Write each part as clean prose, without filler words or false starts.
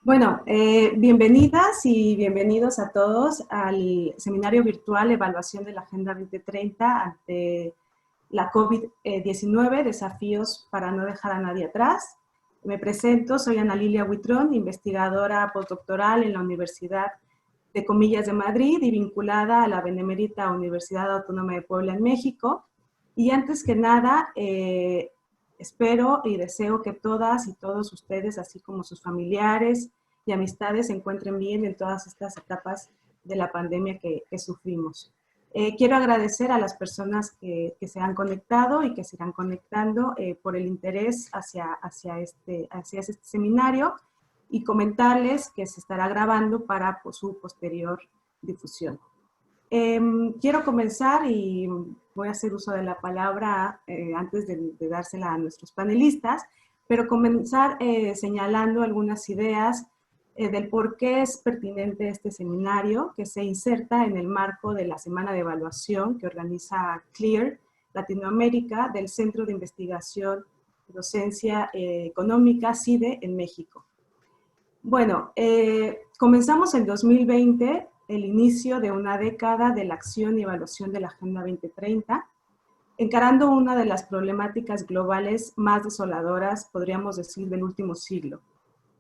Bueno, bienvenidas y bienvenidos a todos al seminario virtual Evaluación de la Agenda 2030 ante la COVID-19, desafíos para no dejar a nadie atrás. Me presento, soy Ana Lilia Huitrón, investigadora postdoctoral en la Universidad de Comillas de Madrid y vinculada a la Benemérita Universidad Autónoma de Puebla en México. Y antes que nada, espero y deseo que todas y todos ustedes, así como sus familiares y amistades, se encuentren bien en todas estas etapas de la pandemia que sufrimos. Quiero agradecer a las personas que se han conectado y que se irán conectando por el interés hacia este seminario y comentarles que se estará grabando para su posterior difusión. Quiero comenzar y voy a hacer uso de la palabra antes de dársela a nuestros panelistas, pero comenzar señalando algunas ideas del por qué es pertinente este seminario que se inserta en el marco de la Semana de Evaluación que organiza CLEAR Latinoamérica del Centro de Investigación y Docencia Económica, CIDE, en México. Bueno, comenzamos en 2020 el inicio de una década de la acción y evaluación de la Agenda 2030, encarando una de las problemáticas globales más desoladoras, podríamos decir, del último siglo,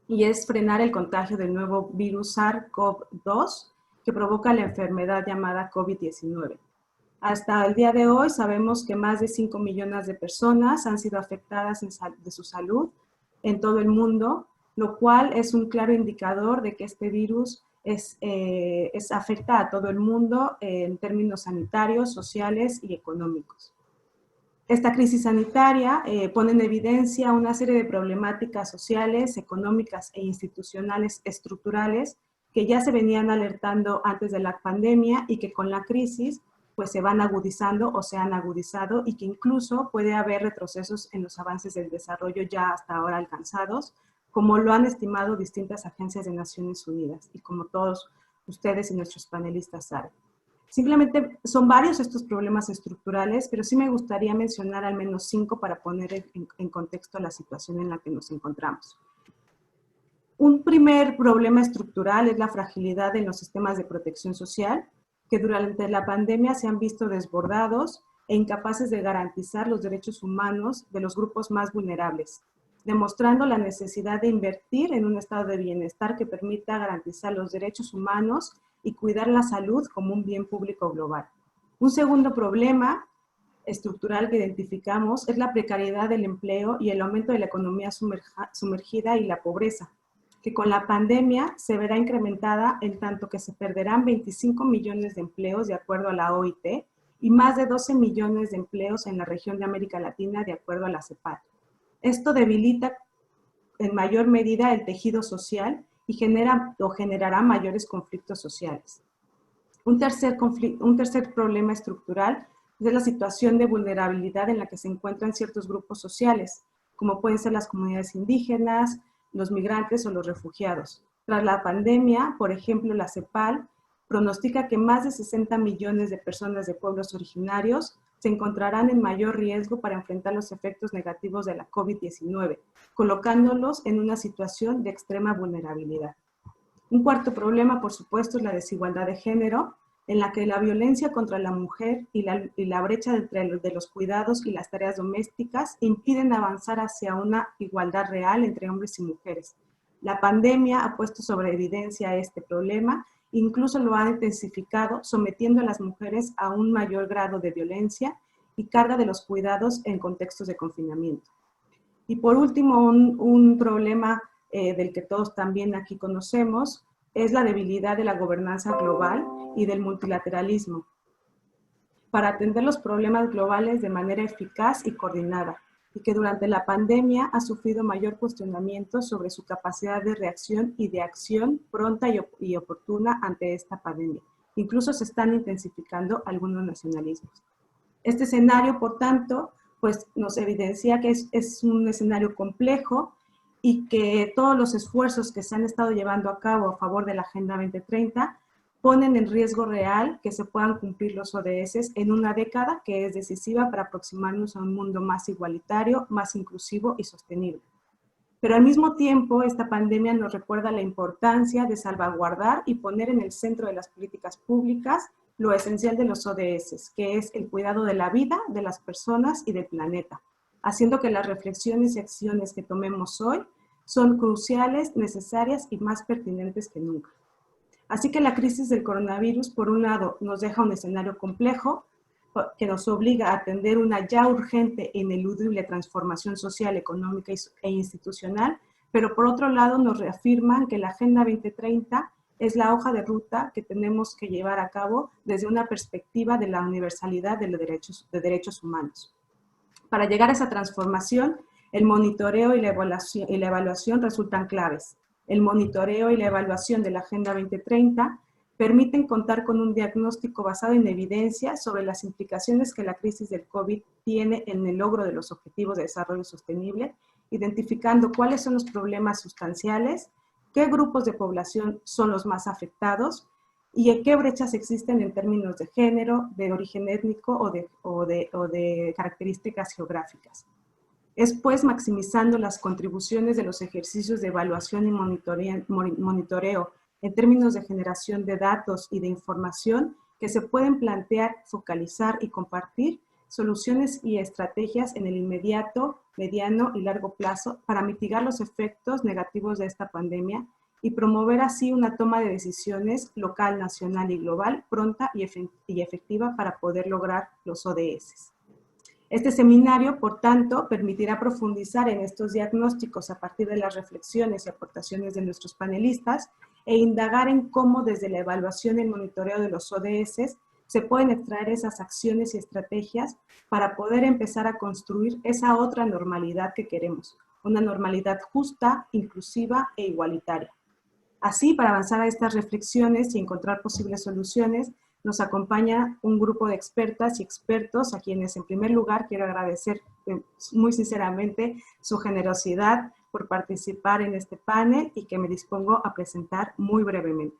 y es frenar el contagio del nuevo virus SARS-CoV-2 que provoca la enfermedad llamada COVID-19. Hasta el día de hoy sabemos que más de 5 millones de personas han sido afectadas de su salud en todo el mundo, lo cual es un claro indicador de que este virus afecta a todo el mundo en términos sanitarios, sociales y económicos. Esta crisis sanitaria pone en evidencia una serie de problemáticas sociales, económicas e institucionales estructurales que ya se venían alertando antes de la pandemia y que con la crisis pues se van agudizando o se han agudizado y que incluso puede haber retrocesos en los avances del desarrollo ya hasta ahora alcanzados, como lo han estimado distintas agencias de Naciones Unidas y como todos ustedes y nuestros panelistas saben. Simplemente son varios estos problemas estructurales, pero sí me gustaría mencionar al menos 5 para poner en contexto la situación en la que nos encontramos. Un primer problema estructural es la fragilidad en los sistemas de protección social, que durante la pandemia se han visto desbordados e incapaces de garantizar los derechos humanos de los grupos más vulnerables, demostrando la necesidad de invertir en un estado de bienestar que permita garantizar los derechos humanos y cuidar la salud como un bien público global. Un segundo problema estructural que identificamos es la precariedad del empleo y el aumento de la economía sumergida y la pobreza, que con la pandemia se verá incrementada en tanto que se perderán 25 millones de empleos de acuerdo a la OIT y más de 12 millones de empleos en la región de América Latina de acuerdo a la CEPAL. Esto debilita en mayor medida el tejido social y generará mayores conflictos sociales. Un tercer problema estructural es la situación de vulnerabilidad en la que se encuentran ciertos grupos sociales, como pueden ser las comunidades indígenas, los migrantes o los refugiados. Tras la pandemia, por ejemplo, la CEPAL pronostica que más de 60 millones de personas de pueblos originarios se encontrarán en mayor riesgo para enfrentar los efectos negativos de la COVID-19, colocándolos en una situación de extrema vulnerabilidad. Un cuarto problema, por supuesto, es la desigualdad de género, en la que la violencia contra la mujer y la brecha entre de los cuidados y las tareas domésticas impiden avanzar hacia una igualdad real entre hombres y mujeres. La pandemia ha puesto sobre evidencia este problema, incluso lo ha intensificado, sometiendo a las mujeres a un mayor grado de violencia y carga de los cuidados en contextos de confinamiento. Y por último, un problema del que todos también aquí conocemos, es la debilidad de la gobernanza global y del multilateralismo para atender los problemas globales de manera eficaz y coordinada, y que durante la pandemia ha sufrido mayor cuestionamiento sobre su capacidad de reacción y de acción pronta y oportuna ante esta pandemia. Incluso se están intensificando algunos nacionalismos. Este escenario, por tanto, pues nos evidencia que es un escenario complejo y que todos los esfuerzos que se han estado llevando a cabo a favor de la Agenda 2030 ponen en riesgo real que se puedan cumplir los ODS en una década que es decisiva para aproximarnos a un mundo más igualitario, más inclusivo y sostenible. Pero al mismo tiempo, esta pandemia nos recuerda la importancia de salvaguardar y poner en el centro de las políticas públicas lo esencial de los ODS, que es el cuidado de la vida, de las personas y del planeta, haciendo que las reflexiones y acciones que tomemos hoy son cruciales, necesarias y más pertinentes que nunca. Así que la crisis del coronavirus, por un lado, nos deja un escenario complejo que nos obliga a atender una ya urgente e ineludible transformación social, económica e institucional, pero por otro lado nos reafirman que la Agenda 2030 es la hoja de ruta que tenemos que llevar a cabo desde una perspectiva de la universalidad de los derechos humanos. Para llegar a esa transformación, el monitoreo y la evaluación resultan claves. El monitoreo y la evaluación de la Agenda 2030 permiten contar con un diagnóstico basado en evidencia sobre las implicaciones que la crisis del COVID tiene en el logro de los objetivos de desarrollo sostenible, identificando cuáles son los problemas sustanciales, qué grupos de población son los más afectados y qué brechas existen en términos de género, de origen étnico o de características geográficas. Es pues maximizando las contribuciones de los ejercicios de evaluación y monitoreo en términos de generación de datos y de información que se pueden plantear, focalizar y compartir soluciones y estrategias en el inmediato, mediano y largo plazo para mitigar los efectos negativos de esta pandemia y promover así una toma de decisiones local, nacional y global pronta y efectiva para poder lograr los ODS. Este seminario, por tanto, permitirá profundizar en estos diagnósticos a partir de las reflexiones y aportaciones de nuestros panelistas e indagar en cómo desde la evaluación y el monitoreo de los ODS se pueden extraer esas acciones y estrategias para poder empezar a construir esa otra normalidad que queremos, una normalidad justa, inclusiva e igualitaria. Así, para avanzar a estas reflexiones y encontrar posibles soluciones, nos acompaña un grupo de expertas y expertos a quienes en primer lugar quiero agradecer muy sinceramente su generosidad por participar en este panel y que me dispongo a presentar muy brevemente.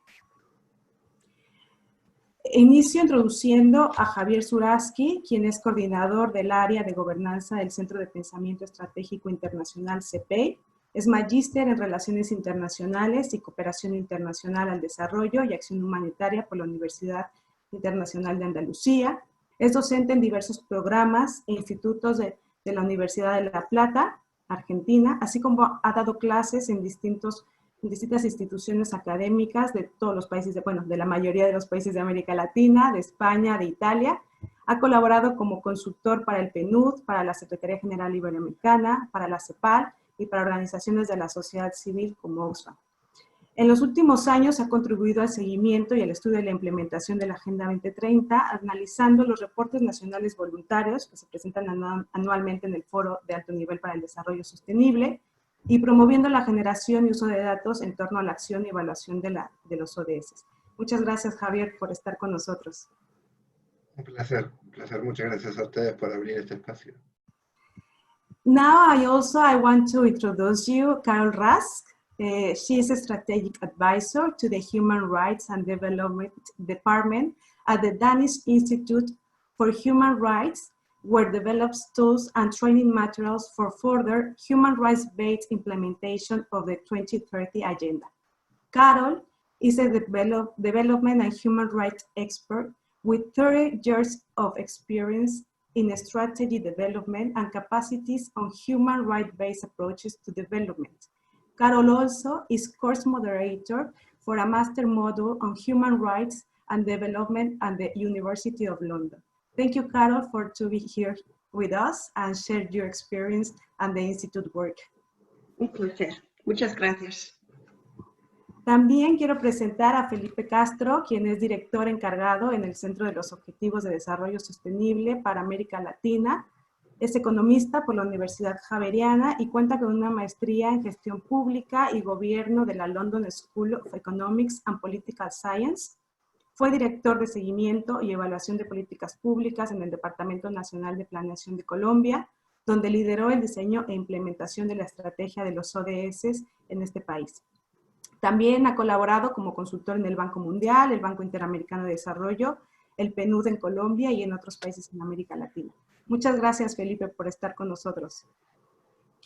Inicio introduciendo a Javier Zuraski, quien es coordinador del área de gobernanza del Centro de Pensamiento Estratégico Internacional CEPEI. Es magíster en Relaciones Internacionales y Cooperación Internacional al Desarrollo y Acción Humanitaria por la Universidad Internacional de Andalucía. Es docente en diversos programas e institutos de la Universidad de La Plata, Argentina, así como ha dado clases en distintas instituciones académicas de todos los países, de la mayoría de los países de América Latina, de España, de Italia. Ha colaborado como consultor para el PNUD, para la Secretaría General Iberoamericana, para la CEPAL y para organizaciones de la sociedad civil como Oxfam. En los últimos años ha contribuido al seguimiento y al estudio de la implementación de la Agenda 2030, analizando los reportes nacionales voluntarios que se presentan anualmente en el Foro de Alto Nivel para el Desarrollo Sostenible y promoviendo la generación y uso de datos en torno a la acción y evaluación de los ODS. Muchas gracias, Javier, por estar con nosotros. Un placer. Muchas gracias a ustedes por abrir este espacio. Now I want to introduce you Carol Rask. She is a strategic advisor to the Human Rights and Development Department at the Danish Institute for Human Rights, where develops tools and training materials for further human rights-based implementation of the 2030 Agenda. Carol is a development and human rights expert with 30 years of experience in strategy development and capacities on human rights-based approaches to development. Carol also is course moderator for a master module on human rights and development at the University of London. Thank you, Carol, for to be here with us and share your experience and the Institute work. Un placer. Muchas gracias. También quiero presentar a Felipe Castro, quien es director encargado en el Centro de los Objetivos de Desarrollo Sostenible para América Latina. Es economista por la Universidad Javeriana y cuenta con una maestría en Gestión Pública y Gobierno de la London School of Economics and Political Science. Fue director de seguimiento y evaluación de políticas públicas en el Departamento Nacional de Planeación de Colombia, donde lideró el diseño e implementación de la estrategia de los ODS en este país. También ha colaborado como consultor en el Banco Mundial, el Banco Interamericano de Desarrollo, el PNUD en Colombia y en otros países en América Latina. Muchas gracias, Felipe, por estar con nosotros.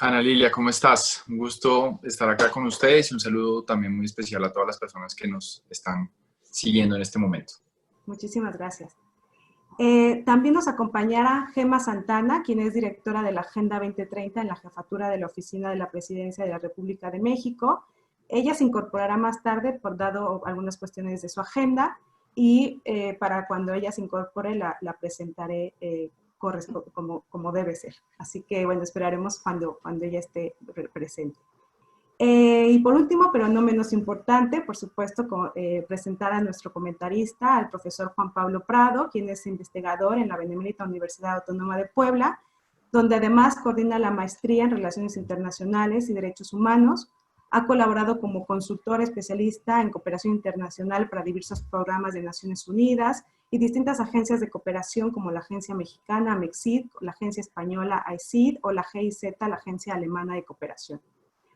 Ana Lilia, ¿cómo estás? Un gusto estar acá con ustedes y un saludo también muy especial a todas las personas que nos están siguiendo en este momento. Muchísimas gracias. También nos acompañará Gema Santana, quien es directora de la Agenda 2030 en la jefatura de la Oficina de la Presidencia de la República de México. Ella se incorporará más tarde por dado algunas cuestiones de su agenda y para cuando ella se incorpore la presentaré como debe ser. Así que bueno, esperaremos cuando ella esté presente. Y por último, pero no menos importante, por supuesto, presentar a nuestro comentarista, al profesor Juan Pablo Prado, quien es investigador en la Benemérita Universidad Autónoma de Puebla, donde además coordina la maestría en Relaciones Internacionales y Derechos Humanos. Ha colaborado como consultor especialista en cooperación internacional para diversos programas de Naciones Unidas y distintas agencias de cooperación como la Agencia Mexicana, MEXID, la Agencia Española, AICID, o la GIZ, la Agencia Alemana de Cooperación,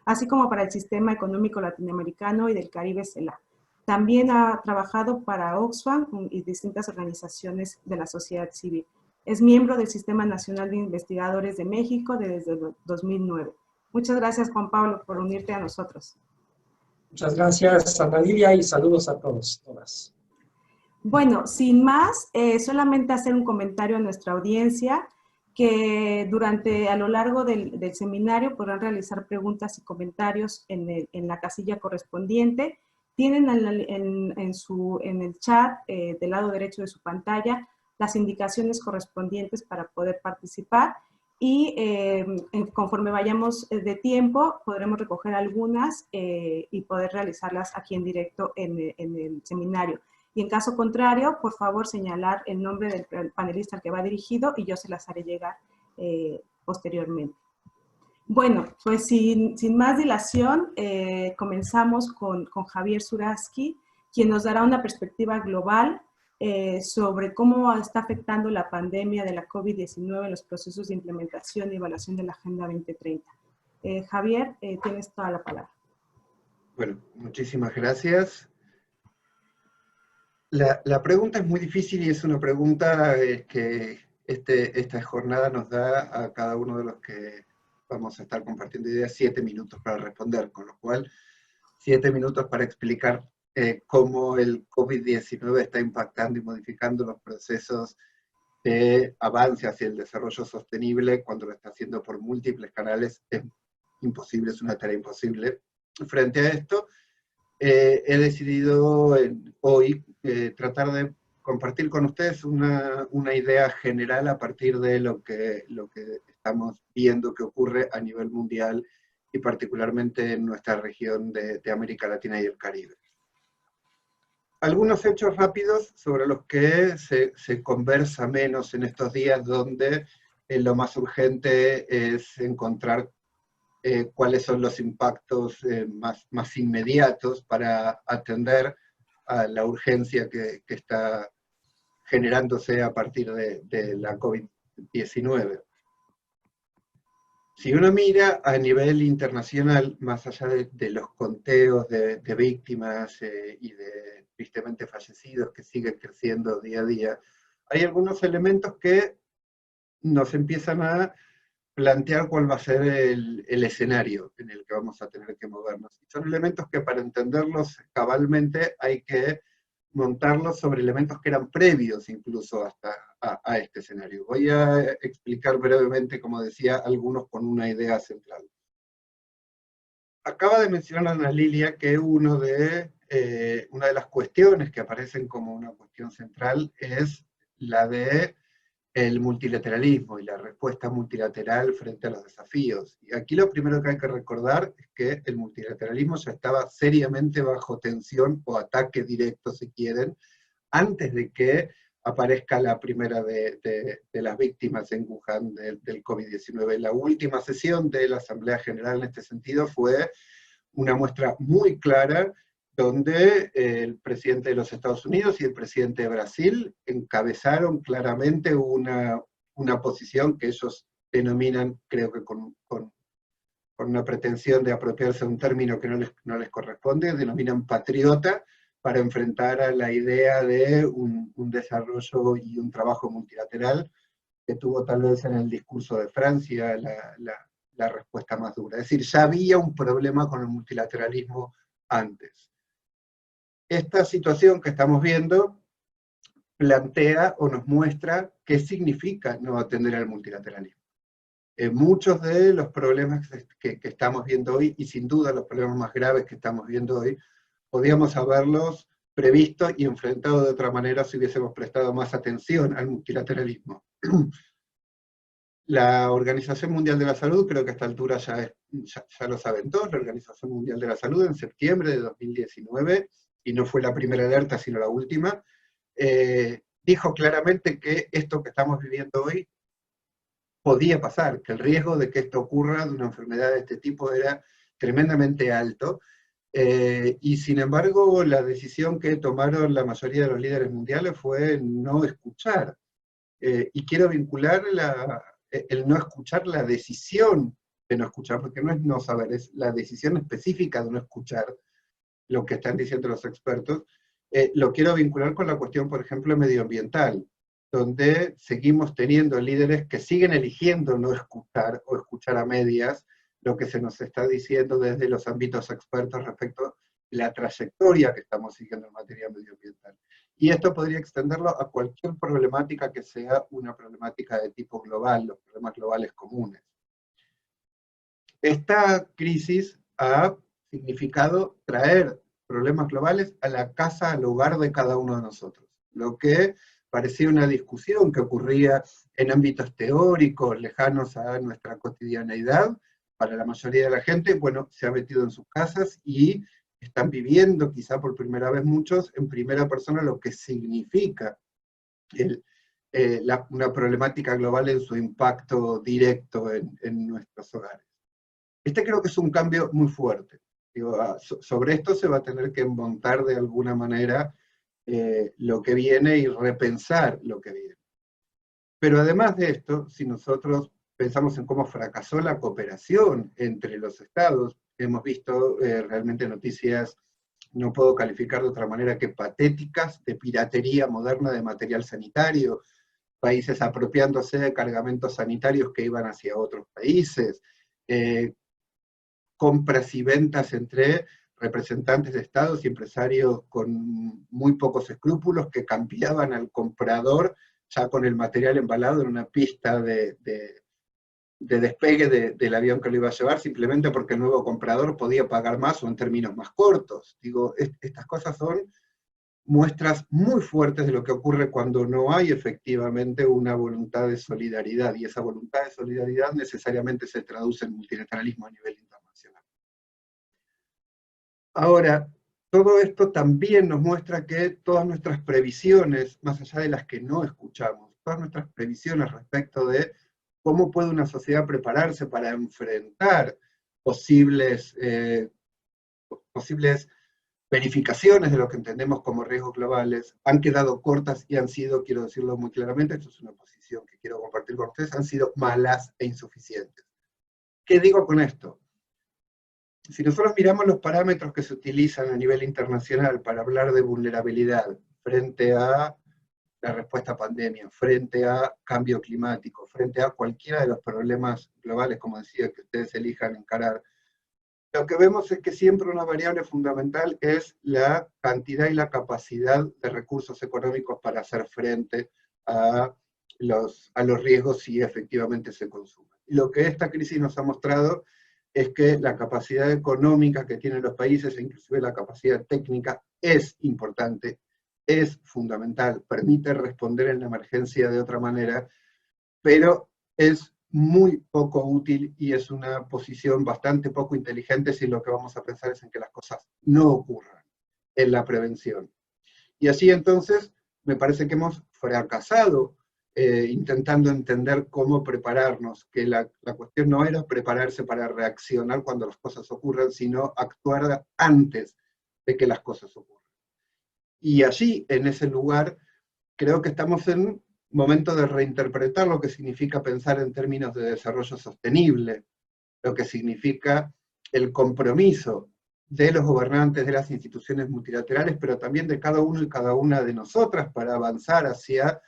así como para el Sistema Económico Latinoamericano y del Caribe, CELAC. También ha trabajado para Oxfam y distintas organizaciones de la sociedad civil. Es miembro del Sistema Nacional de Investigadores de México desde 2009. Muchas gracias, Juan Pablo, por unirte a nosotros. Muchas gracias, Ana Lilia, y saludos a todos, todas. Bueno, sin más, solamente hacer un comentario a nuestra audiencia, que a lo largo del seminario podrán realizar preguntas y comentarios en la casilla correspondiente. Tienen en el chat del lado derecho de su pantalla las indicaciones correspondientes para poder participar y conforme vayamos de tiempo podremos recoger algunas y poder realizarlas aquí en directo en el seminario. Y en caso contrario, por favor, señalar el nombre del panelista al que va dirigido y yo se las haré llegar posteriormente. Bueno, pues sin más dilación, comenzamos con Javier Zurasky, quien nos dará una perspectiva global sobre cómo está afectando la pandemia de la COVID-19 en los procesos de implementación y evaluación de la Agenda 2030. Javier, tienes toda la palabra. Bueno, muchísimas gracias. La pregunta es muy difícil y es una pregunta que esta jornada nos da a cada uno de los que vamos a estar compartiendo ideas 7 minutos para responder, con lo cual 7 minutos para explicar cómo el COVID-19 está impactando y modificando los procesos de avance hacia el desarrollo sostenible cuando lo está haciendo por múltiples canales. Es imposible, es una tarea imposible. Frente a esto, he decidido hoy tratar de compartir con ustedes una idea general a partir de lo que estamos viendo que ocurre a nivel mundial y particularmente en nuestra región de América Latina y el Caribe. Algunos hechos rápidos sobre los que se conversa menos en estos días, donde lo más urgente es encontrar cuáles son los impactos más inmediatos para atender a la urgencia que está generándose a partir de la COVID-19. Si uno mira a nivel internacional, más allá de los conteos de víctimas y de tristemente fallecidos que siguen creciendo día a día, hay algunos elementos que nos empiezan a plantear cuál va a ser el escenario en el que vamos a tener que movernos. Y son elementos que para entenderlos cabalmente hay que montarlos sobre elementos que eran previos incluso hasta a este escenario. Voy a explicar brevemente, como decía, algunos con una idea central. Acaba de mencionar Ana Lilia que una de las cuestiones que aparecen como una cuestión central es la de el multilateralismo y la respuesta multilateral frente a los desafíos. Y aquí lo primero que hay que recordar es que el multilateralismo ya estaba seriamente bajo tensión o ataque directo, si quieren, antes de que aparezca la primera de las víctimas en Wuhan del COVID-19. La última sesión de la Asamblea General en este sentido fue una muestra muy clara donde el presidente de los Estados Unidos y el presidente de Brasil encabezaron claramente una posición que ellos denominan, creo que con una pretensión de apropiarse de un término que no les corresponde, denominan patriota, para enfrentar a la idea de un desarrollo y un trabajo multilateral que tuvo tal vez en el discurso de Francia la respuesta más dura. Es decir, ya había un problema con el multilateralismo antes. Esta situación que estamos viendo plantea o nos muestra qué significa no atender al multilateralismo. Muchos de los problemas que estamos viendo hoy, y sin duda los problemas más graves que estamos viendo hoy, podíamos haberlos previsto y enfrentado de otra manera si hubiésemos prestado más atención al multilateralismo. La Organización Mundial de la Salud, creo que a esta altura ya lo saben todos, la Organización Mundial de la Salud en septiembre de 2019, y no fue la primera alerta sino la última, dijo claramente que esto que estamos viviendo hoy podía pasar, que el riesgo de que esto ocurra de una enfermedad de este tipo era tremendamente alto, y sin embargo la decisión que tomaron la mayoría de los líderes mundiales fue no escuchar, y quiero vincular el no escuchar, la decisión de no escuchar, porque no es no saber, es la decisión específica de no escuchar lo que están diciendo los expertos. Lo quiero vincular con la cuestión, por ejemplo, medioambiental, donde seguimos teniendo líderes que siguen eligiendo no escuchar o escuchar a medias lo que se nos está diciendo desde los ámbitos expertos respecto a la trayectoria que estamos siguiendo en materia medioambiental. Y esto podría extenderlo a cualquier problemática que sea una problemática de tipo global, los problemas globales comunes. Esta crisis ha significado traer problemas globales a la casa, al hogar de cada uno de nosotros. Lo que parecía una discusión que ocurría en ámbitos teóricos, lejanos a nuestra cotidianeidad, para la mayoría de la gente, bueno, se ha metido en sus casas y están viviendo, quizá por primera vez muchos, en primera persona lo que significa una problemática global en su impacto directo en nuestros hogares. Este creo que es un cambio muy fuerte. Digo, sobre esto se va a tener que montar de alguna manera lo que viene y repensar lo que viene. Pero además de esto, si nosotros pensamos en cómo fracasó la cooperación entre los estados, hemos visto realmente noticias, no puedo calificar de otra manera que patéticas, de piratería moderna de material sanitario, países apropiándose de cargamentos sanitarios que iban hacia otros países, compras y ventas entre representantes de estados y empresarios con muy pocos escrúpulos que cambiaban al comprador ya con el material embalado en una pista de despegue del avión que lo iba a llevar, simplemente porque el nuevo comprador podía pagar más o en términos más cortos. Digo, estas cosas son muestras muy fuertes de lo que ocurre cuando no hay efectivamente una voluntad de solidaridad, y esa voluntad de solidaridad necesariamente se traduce en multilateralismo a nivel internacional. Ahora, todo esto también nos muestra que todas nuestras previsiones, más allá de las que no escuchamos, todas nuestras previsiones respecto de cómo puede una sociedad prepararse para enfrentar posibles verificaciones de lo que entendemos como riesgos globales, han quedado cortas y han sido, quiero decirlo muy claramente, esto es una posición que quiero compartir con ustedes, han sido malas e insuficientes. ¿Qué digo con esto? Si nosotros miramos los parámetros que se utilizan a nivel internacional para hablar de vulnerabilidad frente a la respuesta a pandemia, frente a cambio climático, frente a cualquiera de los problemas globales, como decía, que ustedes elijan encarar, lo que vemos es que siempre una variable fundamental es la cantidad y la capacidad de recursos económicos para hacer frente a los riesgos si efectivamente se consumen. Y lo que esta crisis nos ha mostrado es que la capacidad económica que tienen los países, e inclusive la capacidad técnica, es importante, es fundamental, permite responder en la emergencia de otra manera, pero es muy poco útil y es una posición bastante poco inteligente si lo que vamos a pensar es en que las cosas no ocurran, en la prevención. Y así entonces me parece que hemos fracasado intentando entender cómo prepararnos, que la cuestión no era prepararse para reaccionar cuando las cosas ocurran, sino actuar antes de que las cosas ocurran. Y allí, en ese lugar, creo que estamos en un momento de reinterpretar lo que significa pensar en términos de desarrollo sostenible, lo que significa el compromiso de los gobernantes, de las instituciones multilaterales, pero también de cada uno y cada una de nosotras para avanzar hacia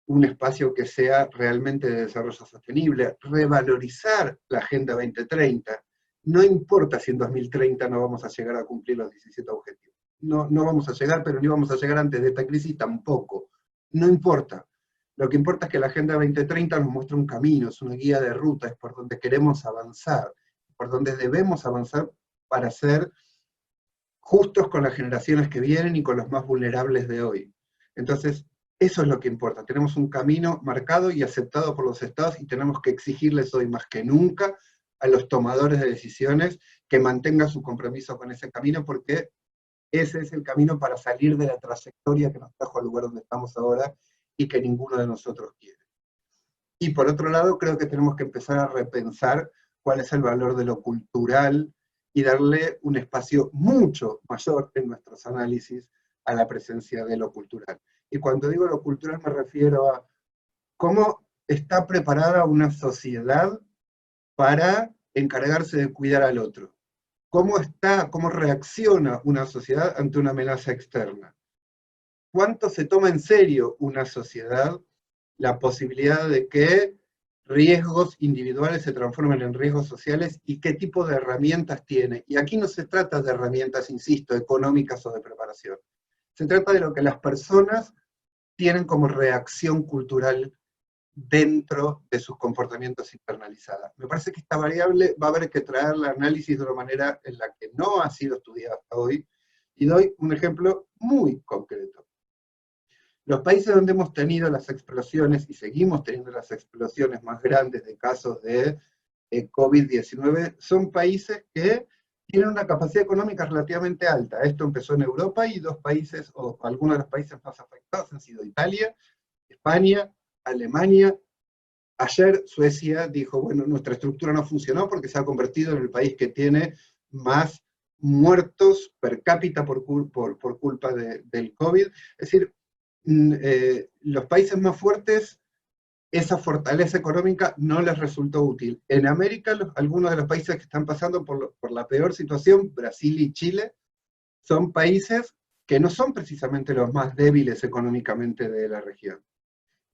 un espacio que sea realmente de desarrollo sostenible, revalorizar la Agenda 2030. No importa si en 2030 no vamos a llegar a cumplir los 17 objetivos. No vamos a llegar, pero ni vamos a llegar antes de esta crisis tampoco. No importa. Lo que importa es que la Agenda 2030 nos muestra un camino, es una guía de ruta, es por donde queremos avanzar, por donde debemos avanzar para ser justos con las generaciones que vienen y con los más vulnerables de hoy. Entonces, eso es lo que importa. Tenemos un camino marcado y aceptado por los estados y tenemos que exigirles hoy más que nunca a los tomadores de decisiones que mantengan su compromiso con ese camino, porque ese es el camino para salir de la trayectoria que nos trajo al lugar donde estamos ahora y que ninguno de nosotros quiere. Y por otro lado, creo que tenemos que empezar a repensar cuál es el valor de lo cultural y darle un espacio mucho mayor en nuestros análisis a la presencia de lo cultural. Y cuando digo lo cultural me refiero a cómo está preparada una sociedad para encargarse de cuidar al otro. Cómo reacciona una sociedad ante una amenaza externa. ¿Cuánto se toma en serio una sociedad la posibilidad de que riesgos individuales se transformen en riesgos sociales y qué tipo de herramientas tiene? Y aquí no se trata de herramientas, insisto, económicas o de preparación. Se trata de lo que las personas tienen como reacción cultural dentro de sus comportamientos internalizados. Me parece que esta variable va a haber que traerla al análisis de una manera en la que no ha sido estudiada hasta hoy, y doy un ejemplo muy concreto. Los países donde hemos tenido las explosiones, y seguimos teniendo las explosiones más grandes de casos de COVID-19, son países que tienen una capacidad económica relativamente alta. Esto empezó en Europa y dos países, o algunos de los países más afectados han sido Italia, España, Alemania. Ayer Suecia dijo, bueno, nuestra estructura no funcionó porque se ha convertido en el país que tiene más muertos per cápita por culpa del COVID. Es decir, los países más fuertes, esa fortaleza económica no les resultó útil. En América, algunos de los países que están pasando por la peor situación, Brasil y Chile, son países que no son precisamente los más débiles económicamente de la región.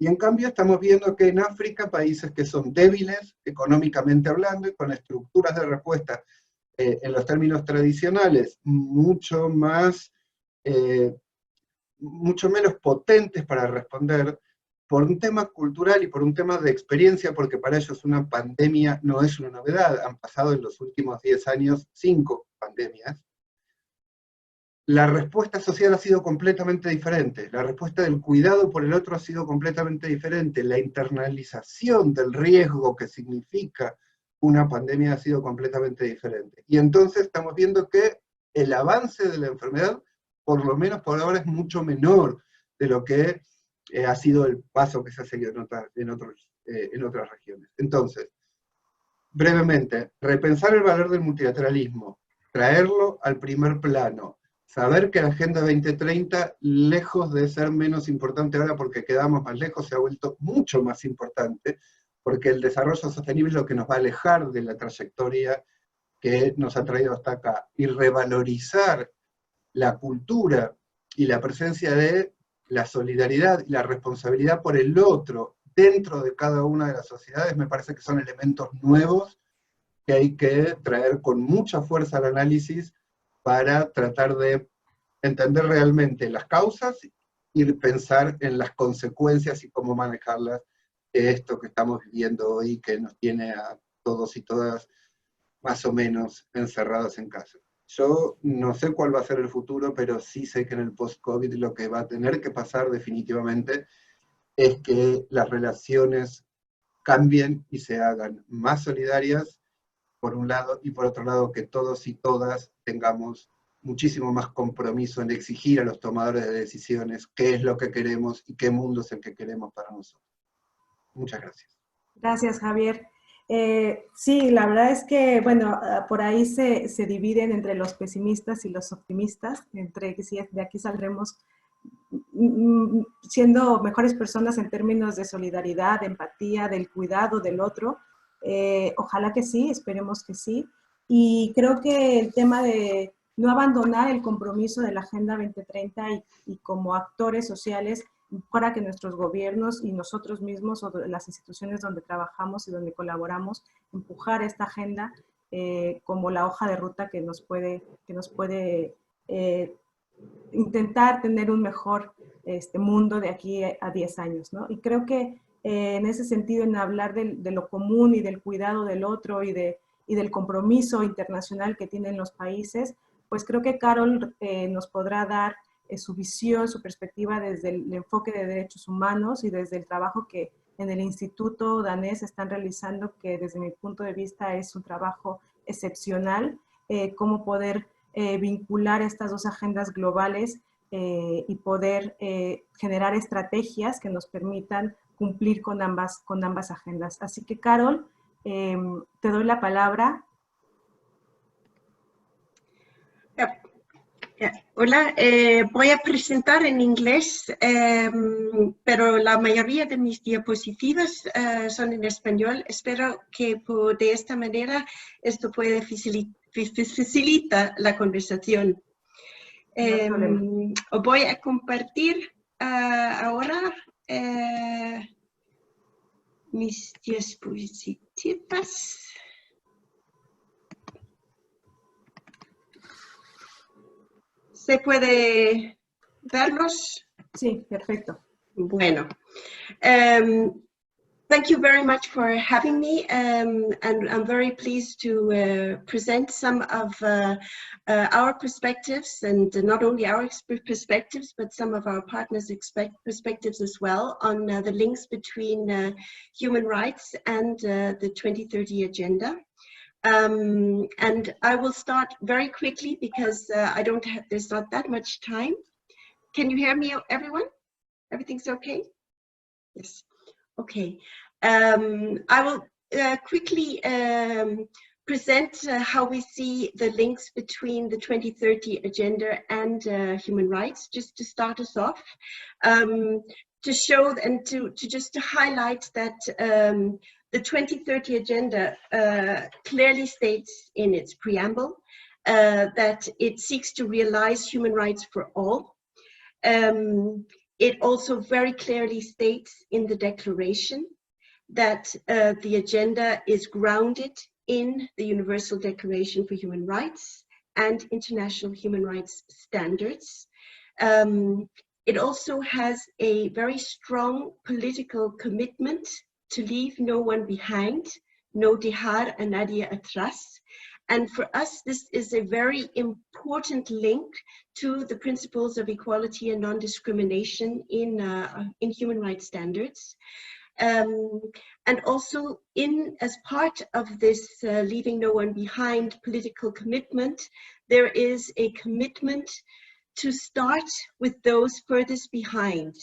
Y en cambio estamos viendo que en África, países que son débiles económicamente hablando y con estructuras de respuesta en los términos tradicionales mucho menos potentes para responder, por un tema cultural y por un tema de experiencia, porque para ellos una pandemia no es una novedad, han pasado en los últimos 10 años 5 pandemias. La respuesta social ha sido completamente diferente, la respuesta del cuidado por el otro ha sido completamente diferente, la internalización del riesgo que significa una pandemia ha sido completamente diferente. Y entonces estamos viendo que el avance de la enfermedad, por lo menos por ahora, es mucho menor de lo que ha sido el paso que se ha seguido en otras regiones. Entonces, brevemente, repensar el valor del multilateralismo, traerlo al primer plano, saber que la Agenda 2030, lejos de ser menos importante ahora porque quedamos más lejos, se ha vuelto mucho más importante, porque el desarrollo sostenible es lo que nos va a alejar de la trayectoria que nos ha traído hasta acá, y revalorizar la cultura y la presencia de la solidaridad y la responsabilidad por el otro dentro de cada una de las sociedades, me parece que son elementos nuevos que hay que traer con mucha fuerza al análisis para tratar de entender realmente las causas y pensar en las consecuencias y cómo manejarlas de esto que estamos viviendo hoy, que nos tiene a todos y todas más o menos encerrados en casa. Yo no sé cuál va a ser el futuro, pero sí sé que en el post-COVID lo que va a tener que pasar definitivamente es que las relaciones cambien y se hagan más solidarias, por un lado, y por otro lado que todos y todas tengamos muchísimo más compromiso en exigir a los tomadores de decisiones qué es lo que queremos y qué mundo es el que queremos para nosotros. Muchas gracias. Gracias, Javier. Sí, la verdad es que, bueno, por ahí se dividen entre los pesimistas y los optimistas, entre que si de aquí saldremos siendo mejores personas en términos de solidaridad, de empatía, del cuidado del otro. Ojalá que sí, esperemos que sí. Y creo que el tema de no abandonar el compromiso de la Agenda 2030 y como actores sociales para que nuestros gobiernos y nosotros mismos o las instituciones donde trabajamos y donde colaboramos, empujar esta agenda como la hoja de ruta que nos puede intentar tener un mejor mundo de aquí a 10 años, ¿no? Y creo que en ese sentido, en hablar de lo común y del cuidado del otro y del compromiso internacional que tienen los países, pues creo que Carol nos podrá dar su visión, su perspectiva desde el enfoque de derechos humanos y desde el trabajo que en el Instituto danés están realizando, que desde mi punto de vista es un trabajo excepcional, cómo poder vincular estas dos agendas globales y poder generar estrategias que nos permitan cumplir con ambas agendas. Así que, Carol, te doy la palabra. Hola, voy a presentar en inglés, pero la mayoría de mis diapositivas son en español. Espero que de esta manera esto puede facilitar la conversación. No voy a compartir ahora mis diapositivas. ¿Se puede verlos? Sí, perfecto. Bueno. Thank you very much for having me, and I'm very pleased to present some of our perspectives, and not only our perspectives, but some of our partners' perspectives as well on the links between human rights and the 2030 Agenda. And I will start very quickly because there's not that much time. Can you hear me, everyone? Everything's okay? Yes. Okay. I will quickly present how we see the links between the 2030 Agenda and human rights, just to start us off, to show and to highlight that the 2030 Agenda clearly states in its preamble that it seeks to realize human rights for all. It also very clearly states in the declaration that the agenda is grounded in the Universal Declaration for Human Rights and international human rights standards. It also has a very strong political commitment to leave no one behind, no dejar a nadie atrás. And for us, this is a very important link to the principles of equality and non-discrimination in human rights standards. And also as part of this leaving no one behind political commitment, there is a commitment to start with those furthest behind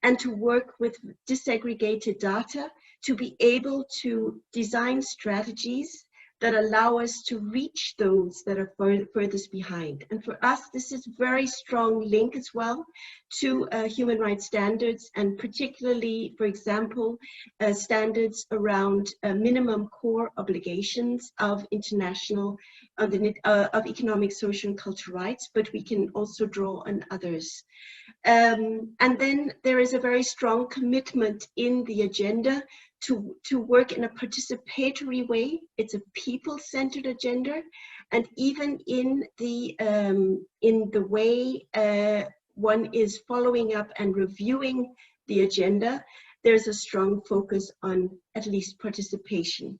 and to work with disaggregated data to be able to design strategies that allow us to reach those that are furthest behind. And for us, this is a very strong link as well to human rights standards, and particularly, for example, standards around minimum core obligations of international, of economic, social, and cultural rights, but we can also draw on others. And then there is a very strong commitment in the agenda to work in a participatory way. It's a people-centered agenda, and even in the way one is following up and reviewing the agenda, there's a strong focus on at least participation.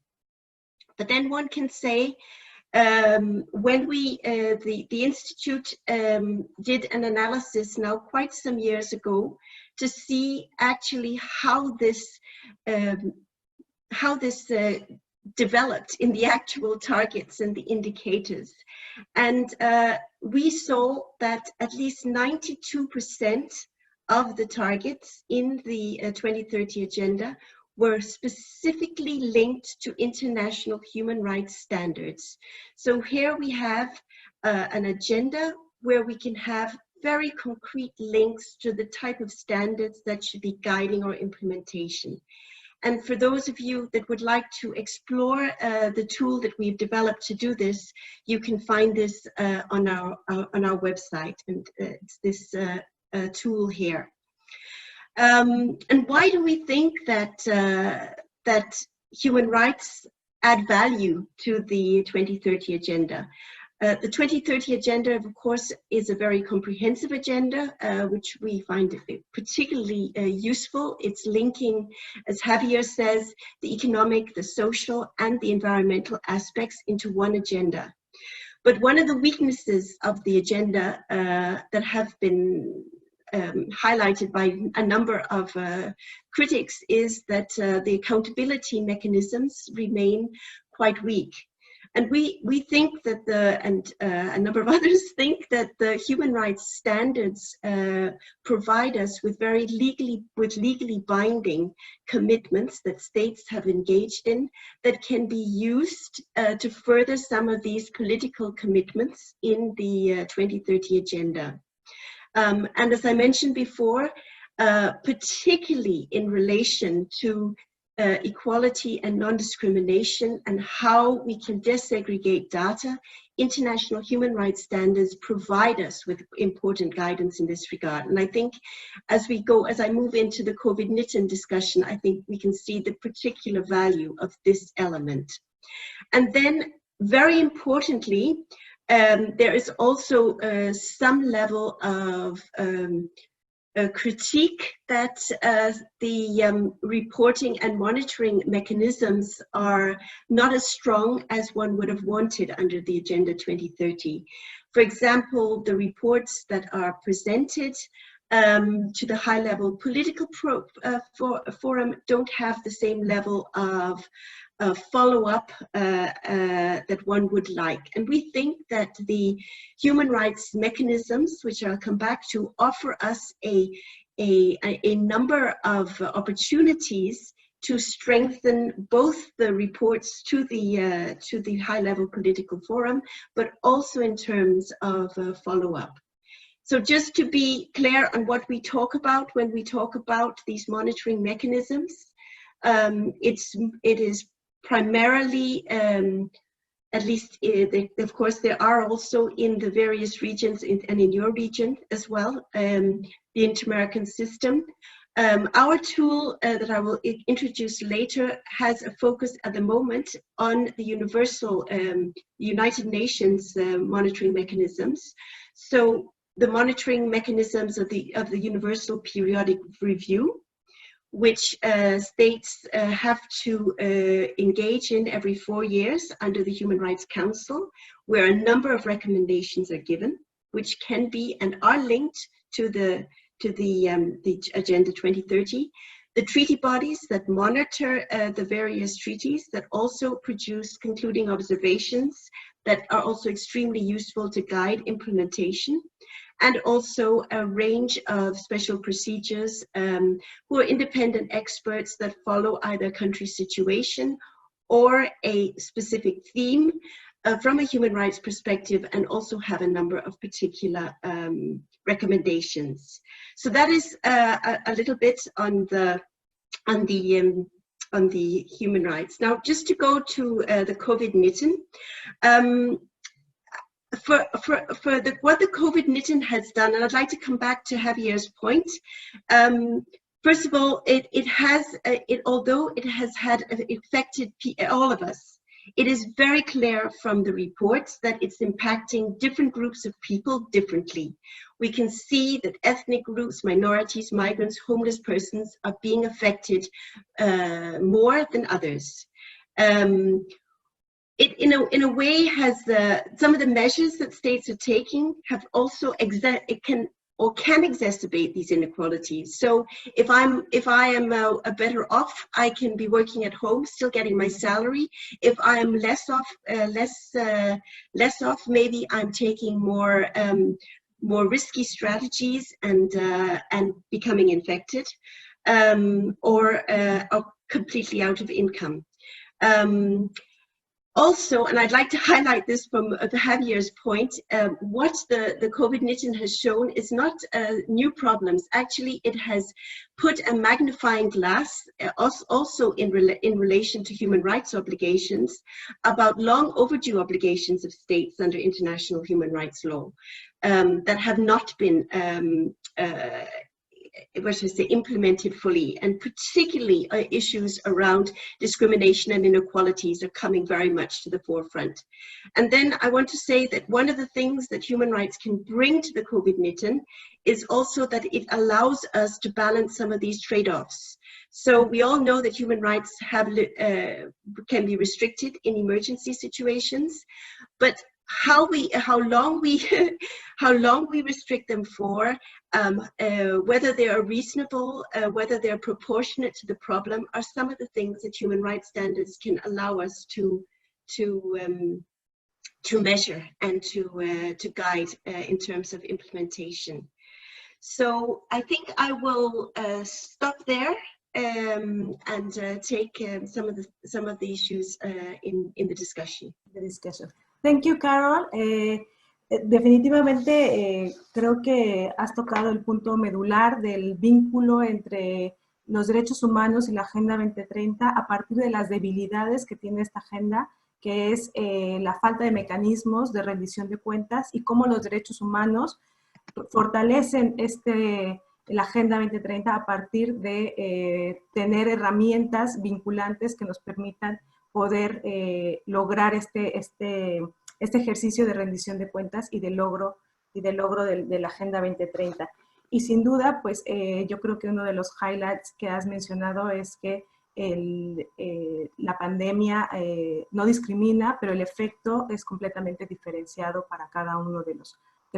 But then one can say, when we, the Institute did an analysis now quite some years ago to see actually how this developed in the actual targets and the indicators. And we saw that at least 92% of the targets in the 2030 Agenda were specifically linked to international human rights standards. So here we have an agenda where we can have very concrete links to the type of standards that should be guiding our implementation. And for those of you that would like to explore the tool that we've developed to do this, you can find this on our website, and it's this tool here. And why do we think that, that human rights add value to the 2030 agenda? The 2030 agenda, of course, is a very comprehensive agenda, which we find particularly useful. It's linking, as Javier says, the economic, the social, and the environmental aspects into one agenda. But one of the weaknesses of the agenda that have been highlighted by a number of critics is that the accountability mechanisms remain quite weak. And we think that a number of others think that the human rights standards provide us with legally binding commitments that states have engaged in that can be used to further some of these political commitments in the 2030 agenda. And as I mentioned before, particularly in relation to equality and non-discrimination and how we can desegregate data, international human rights standards provide us with important guidance in this regard. And I think as I move into the COVID-19 discussion, I think we can see the particular value of this element. And then very importantly, there is also some level of critique that the reporting and monitoring mechanisms are not as strong as one would have wanted under the Agenda 2030. For example, the reports that are presented to the high-level political forum don't have the same level of follow-up that one would like. And we think that the human rights mechanisms, which I'll come back to, offer us a number of opportunities to strengthen both the reports to the high-level political forum, but also in terms of follow-up. So just to be clear on what we talk about when we talk about these monitoring mechanisms, it is primarily, at least, of course, there are also in the various regions and in your region as well, the Inter-American system. Our tool that I will introduce later has a focus at the moment on the universal United Nations monitoring mechanisms. So the monitoring mechanisms of the Universal Periodic Review, which states have to engage in every 4 years under the Human Rights Council, where a number of recommendations are given, which can be and are linked to the Agenda 2030. The treaty bodies that monitor the various treaties that also produce concluding observations that are also extremely useful to guide implementation, and also a range of special procedures who are independent experts that follow either country situation or a specific theme from a human rights perspective, and also have a number of particular recommendations. So that is a little bit on the human rights. Now, just to go to the COVID-19. What the COVID-19 has done, and I'd like to come back to Javier's point. First of all, although it has affected all of us, it is very clear from the reports that it's impacting different groups of people differently. We can see that ethnic groups, minorities, migrants, homeless persons are being affected more than others. It in a way has some of the measures that states are taking have also can exacerbate these inequalities. So if I am better off, I can be working at home, still getting my salary. If I am less off, maybe I'm taking more risky strategies and becoming infected, or completely out of income. Also, and I'd like to highlight this from Javier's point, what the COVID-19 has shown is not new problems. Actually, it has put a magnifying glass also in relation to human rights obligations about long overdue obligations of states under international human rights law that have not been implemented fully, and particularly issues around discrimination and inequalities are coming very much to the forefront. And then I want to say that one of the things that human rights can bring to the COVID-19 is also that it allows us to balance some of these trade-offs. So we all know that human rights can be restricted in emergency situations, but how long we restrict them for, whether they are reasonable, whether they're proportionate to the problem, are some of the things that human rights standards can allow us to measure and to guide in terms of implementation. So I think I will stop there and take some of the issues in the discussion. Thank you, Carol. Definitivamente creo que has tocado el punto medular del vínculo entre los derechos humanos y la Agenda 2030 a partir de las debilidades que tiene esta agenda, que es la falta de mecanismos de rendición de cuentas y cómo los derechos humanos fortalecen la Agenda 2030 a partir de tener herramientas vinculantes que nos permitan poder lograr este ejercicio de rendición de cuentas y de logro de la Agenda 2030. Y sin duda, pues yo creo que uno de los highlights que has mencionado es que la pandemia no discrimina, pero el efecto es completamente diferenciado para cada uno de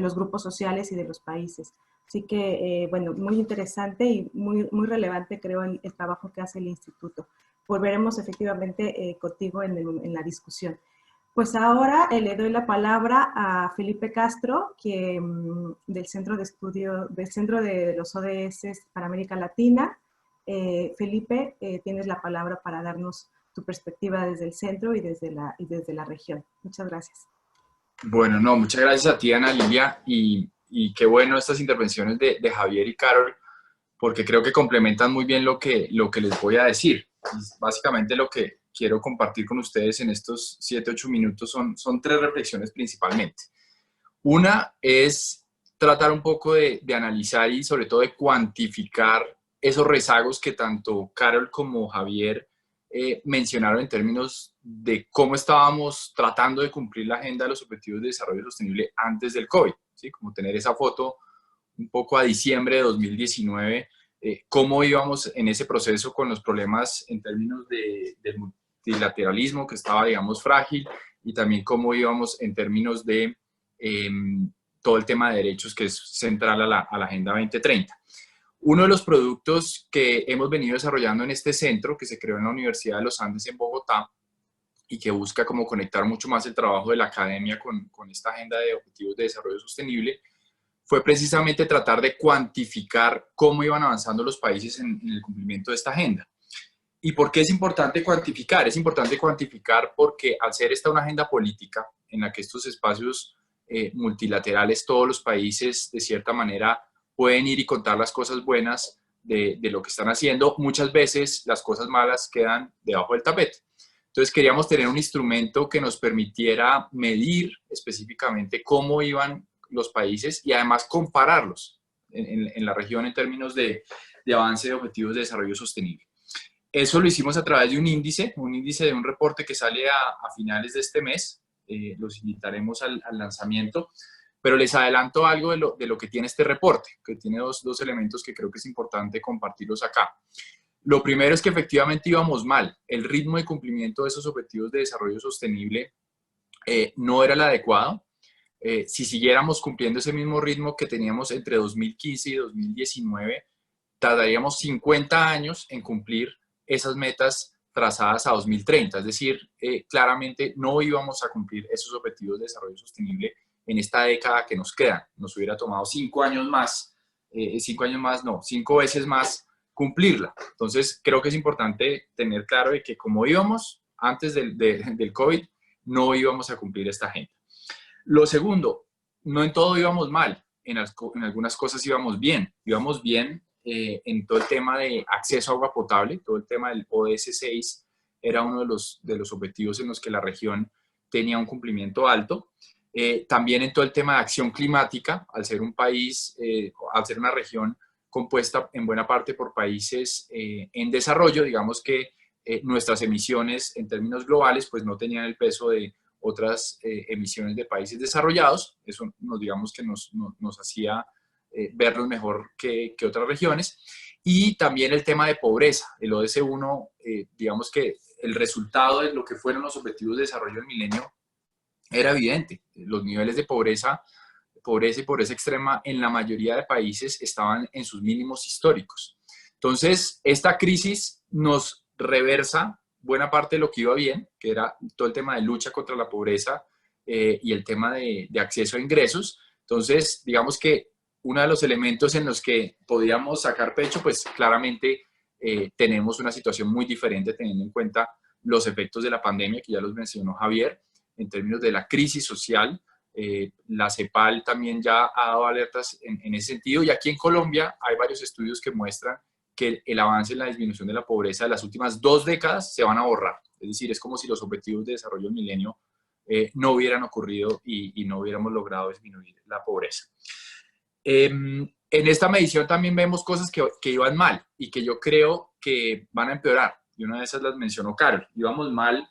los grupos sociales y de los países. Así que, bueno, muy interesante y muy relevante, creo, el trabajo que hace el Instituto. Volveremos efectivamente contigo en la discusión. Pues ahora le doy la palabra a Felipe Castro, que, del Centro de Estudio, del Centro de los ODS para América Latina. Felipe, tienes la palabra para darnos tu perspectiva desde el centro y desde la región. Muchas gracias. Bueno, no, muchas gracias a ti, Ana Lilia, y qué bueno estas intervenciones de Javier y Carol, porque creo que complementan muy bien lo que les voy a decir. Básicamente lo que quiero compartir con ustedes en estos 7-8 minutos son 3 reflexiones principalmente. Una es tratar un poco de analizar y sobre todo de cuantificar esos rezagos que tanto Carol como Javier mencionaron en términos de cómo estábamos tratando de cumplir la agenda de los Objetivos de Desarrollo Sostenible antes del COVID, ¿sí? Como tener esa foto un poco a diciembre de 2019, cómo íbamos en ese proceso con los problemas en términos del multilateralismo que estaba, digamos, frágil, y también cómo íbamos en términos de todo el tema de derechos que es central a la Agenda 2030. Uno de los productos que hemos venido desarrollando en este centro, que se creó en la Universidad de los Andes en Bogotá, y que busca como conectar mucho más el trabajo de la academia con esta agenda de objetivos de desarrollo sostenible, fue precisamente tratar de cuantificar cómo iban avanzando los países en el cumplimiento de esta agenda. ¿Y por qué es importante cuantificar? Es importante cuantificar porque al ser esta una agenda política en la que estos espacios multilaterales, todos los países de cierta manera pueden ir y contar las cosas buenas de lo que están haciendo, muchas veces las cosas malas quedan debajo del tapete. Entonces queríamos tener un instrumento que nos permitiera medir específicamente cómo iban los países y además compararlos en la región en términos de avance de objetivos de desarrollo sostenible. Eso lo hicimos a través de un índice de un reporte que sale a finales de este mes. Los invitaremos al lanzamiento, pero les adelanto algo de lo que tiene este reporte, que tiene dos elementos que creo que es importante compartirlos acá. Lo primero es que efectivamente íbamos mal. El ritmo de cumplimiento de esos objetivos de desarrollo sostenible no era el adecuado. Si siguiéramos cumpliendo ese mismo ritmo que teníamos entre 2015 y 2019, tardaríamos 50 años en cumplir esas metas trazadas a 2030. Es decir, claramente no íbamos a cumplir esos objetivos de desarrollo sostenible en esta década que nos queda. Nos hubiera tomado 5 años más, 5 veces más cumplirla. Entonces, creo que es importante tener claro de que como íbamos antes del COVID, no íbamos a cumplir esta agenda. Lo segundo, no en todo íbamos mal, en algunas cosas íbamos bien en todo el tema de acceso a agua potable, todo el tema del ODS 6 era uno de los objetivos en los que la región tenía un cumplimiento alto. También en todo el tema de acción climática, al ser un país, al ser una región compuesta en buena parte por países en desarrollo. Digamos que nuestras emisiones en términos globales pues no tenían el peso de otras emisiones de países desarrollados. Eso digamos que nos hacía verlos mejor que otras regiones. Y también el tema de pobreza. El ODS 1, digamos que el resultado de lo que fueron los objetivos de desarrollo del milenio era evidente. Los niveles de pobreza y pobreza extrema en la mayoría de países estaban en sus mínimos históricos. Entonces, esta crisis nos reversa buena parte de lo que iba bien, que era todo el tema de lucha contra la pobreza y el tema de acceso a ingresos. Entonces, digamos que uno de los elementos en los que podíamos sacar pecho, pues claramente tenemos una situación muy diferente teniendo en cuenta los efectos de la pandemia, que ya los mencionó Javier, en términos de la crisis social. La CEPAL también ya ha dado alertas en ese sentido, y aquí en Colombia hay varios estudios que muestran que el avance en la disminución de la pobreza de las últimas 2 décadas se van a borrar. Es decir, es como si los objetivos de desarrollo del milenio no hubieran ocurrido y no hubiéramos logrado disminuir la pobreza. En esta medición también vemos cosas que iban mal y que yo creo que van a empeorar. Y una de esas las mencionó Carol. Íbamos mal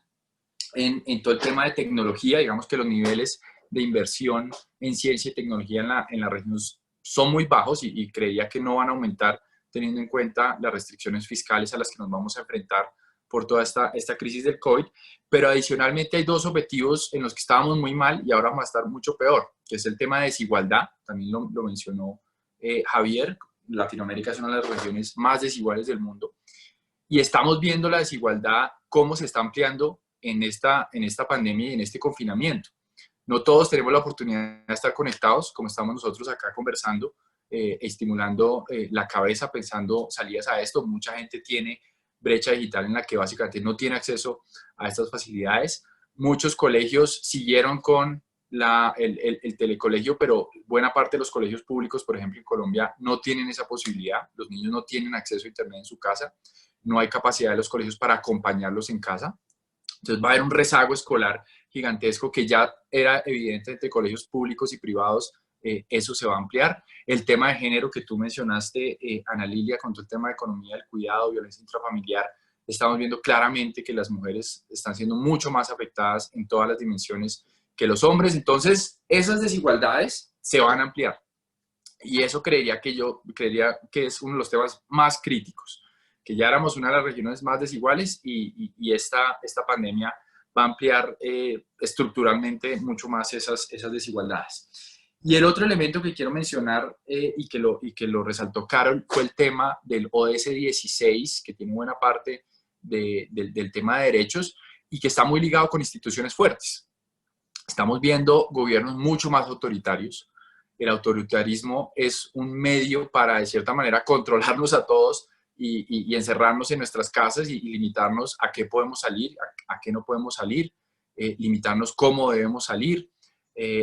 en todo el tema de tecnología. Digamos que los niveles de inversión en ciencia y tecnología en la región son muy bajos y creería que no van a aumentar teniendo en cuenta las restricciones fiscales a las que nos vamos a enfrentar por toda esta crisis del COVID. Pero adicionalmente hay 2 objetivos en los que estábamos muy mal y ahora vamos a estar mucho peor, que es el tema de desigualdad. También lo mencionó Javier. Latinoamérica es una de las regiones más desiguales del mundo. Y estamos viendo la desigualdad, cómo se está ampliando en esta pandemia y en este confinamiento. No todos tenemos la oportunidad de estar conectados, como estamos nosotros acá conversando, estimulando la cabeza, pensando salidas a esto. Mucha gente tiene brecha digital en la que básicamente no tiene acceso a estas facilidades. Muchos colegios siguieron con el telecolegio, pero buena parte de los colegios públicos, por ejemplo, en Colombia, no tienen esa posibilidad. Los niños no tienen acceso a internet en su casa. No hay capacidad de los colegios para acompañarlos en casa. Entonces va a haber un rezago escolar gigantesco que ya era evidente entre colegios públicos y privados. Eso se va a ampliar. El tema de género que tú mencionaste, Ana Lilia, con todo el tema de economía del cuidado, violencia intrafamiliar, estamos viendo claramente que las mujeres están siendo mucho más afectadas en todas las dimensiones que los hombres. Entonces, esas desigualdades se van a ampliar. Y eso creería que es uno de los temas más críticos, que ya éramos una de las regiones más desiguales y esta pandemia va a ampliar estructuralmente mucho más esas desigualdades. Y el otro elemento que quiero mencionar y que lo resaltó Carol fue el tema del ODS 16, que tiene buena parte del tema de derechos y que está muy ligado con instituciones fuertes. Estamos viendo gobiernos mucho más autoritarios. El autoritarismo es un medio para, de cierta manera, controlarnos a todos y encerrarnos en nuestras casas y limitarnos a qué podemos salir, a qué no podemos salir, limitarnos cómo debemos salir.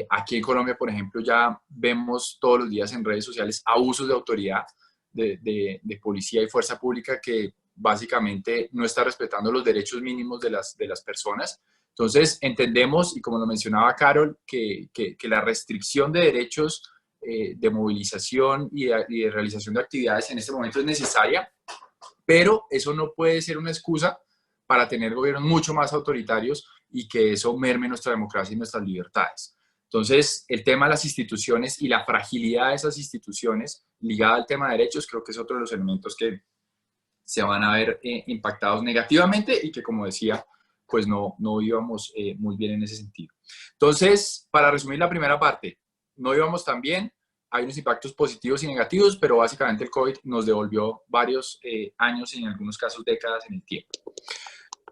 Aquí en Colombia, por ejemplo, ya vemos todos los días en redes sociales abusos de autoridad de policía y fuerza pública que básicamente no está respetando los derechos mínimos de las personas. Entonces, entendemos, y como lo mencionaba Carol, que la restricción de derechos de movilización y de realización de actividades en este momento es necesaria, pero eso no puede ser una excusa para tener gobiernos mucho más autoritarios y que eso merme nuestra democracia y nuestras libertades. Entonces, el tema de las instituciones y la fragilidad de esas instituciones ligada al tema de derechos creo que es otro de los elementos que se van a ver impactados negativamente y que, como decía, pues no íbamos muy bien en ese sentido. Entonces, para resumir la primera parte, no íbamos tan bien, hay unos impactos positivos y negativos, pero básicamente el COVID nos devolvió varios años, y en algunos casos décadas en el tiempo.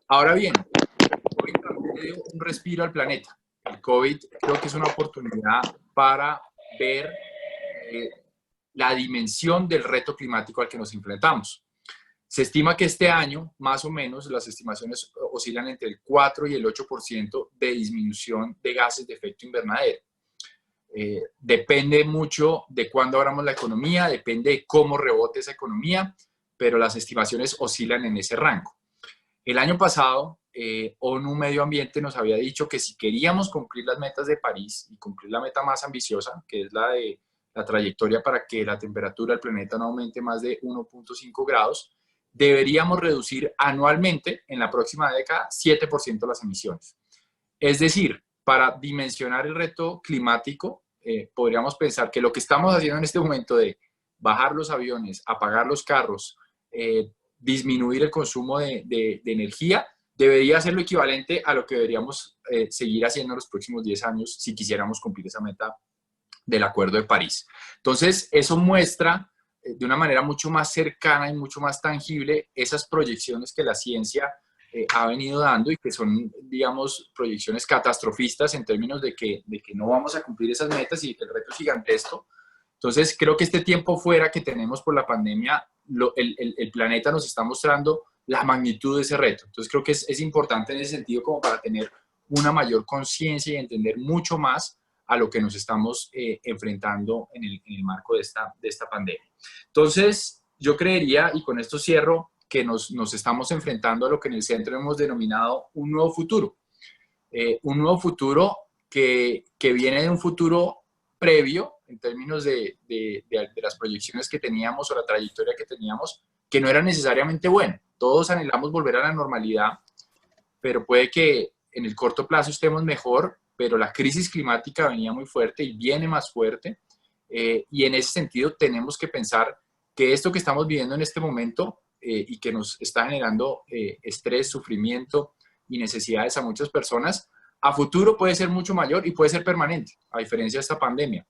Ahora bien, el COVID también le dio un respiro al planeta. El COVID creo que es una oportunidad para ver la dimensión del reto climático al que nos enfrentamos. Se estima que este año, más o menos, las estimaciones oscilan entre el 4 y el 8% de disminución de gases de efecto invernadero. Depende mucho de cuándo abramos la economía, depende de cómo rebote esa economía, pero las estimaciones oscilan en ese rango. El año pasado, ONU Medio Ambiente nos había dicho que si queríamos cumplir las metas de París y cumplir la meta más ambiciosa, que es la de la trayectoria para que la temperatura del planeta no aumente más de 1.5 grados, deberíamos reducir anualmente en la próxima década 7% las emisiones. Es decir, para dimensionar el reto climático, podríamos pensar que lo que estamos haciendo en este momento de bajar los aviones, apagar los carros, disminuir el consumo de energía, debería ser lo equivalente a lo que deberíamos seguir haciendo en los próximos 10 años si quisiéramos cumplir esa meta del Acuerdo de París. Entonces, eso muestra de una manera mucho más cercana y mucho más tangible esas proyecciones que la ciencia ha venido dando y que son, digamos, proyecciones catastrofistas en términos de que no vamos a cumplir esas metas y que el reto es gigantesco. Entonces, creo que este tiempo fuera que tenemos por la pandemia, el planeta nos está mostrando la magnitud de ese reto. Entonces, creo que es importante en ese sentido como para tener una mayor conciencia y entender mucho más a lo que nos estamos enfrentando en el marco de esta pandemia. Entonces, yo creería, y con esto cierro, que nos estamos enfrentando a lo que en el centro hemos denominado un nuevo futuro. Un nuevo futuro que viene de un futuro previo, en términos de las proyecciones que teníamos o la trayectoria que teníamos, que no era necesariamente buena. Todos anhelamos volver a la normalidad, pero puede que en el corto plazo estemos mejor, pero la crisis climática venía muy fuerte y viene más fuerte, y en ese sentido tenemos que pensar que esto que estamos viviendo en este momento y que nos está generando estrés, sufrimiento y necesidades a muchas personas, a futuro puede ser mucho mayor y puede ser permanente, a diferencia de esta pandemia.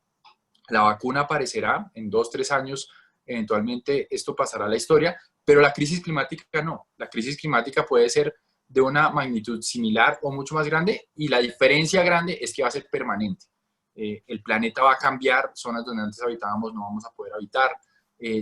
La vacuna aparecerá en 2 o 3 años, eventualmente esto pasará a la historia, pero la crisis climática no. La crisis climática puede ser de una magnitud similar o mucho más grande, y la diferencia grande es que va a ser permanente. El planeta va a cambiar, zonas donde antes habitábamos no vamos a poder habitar,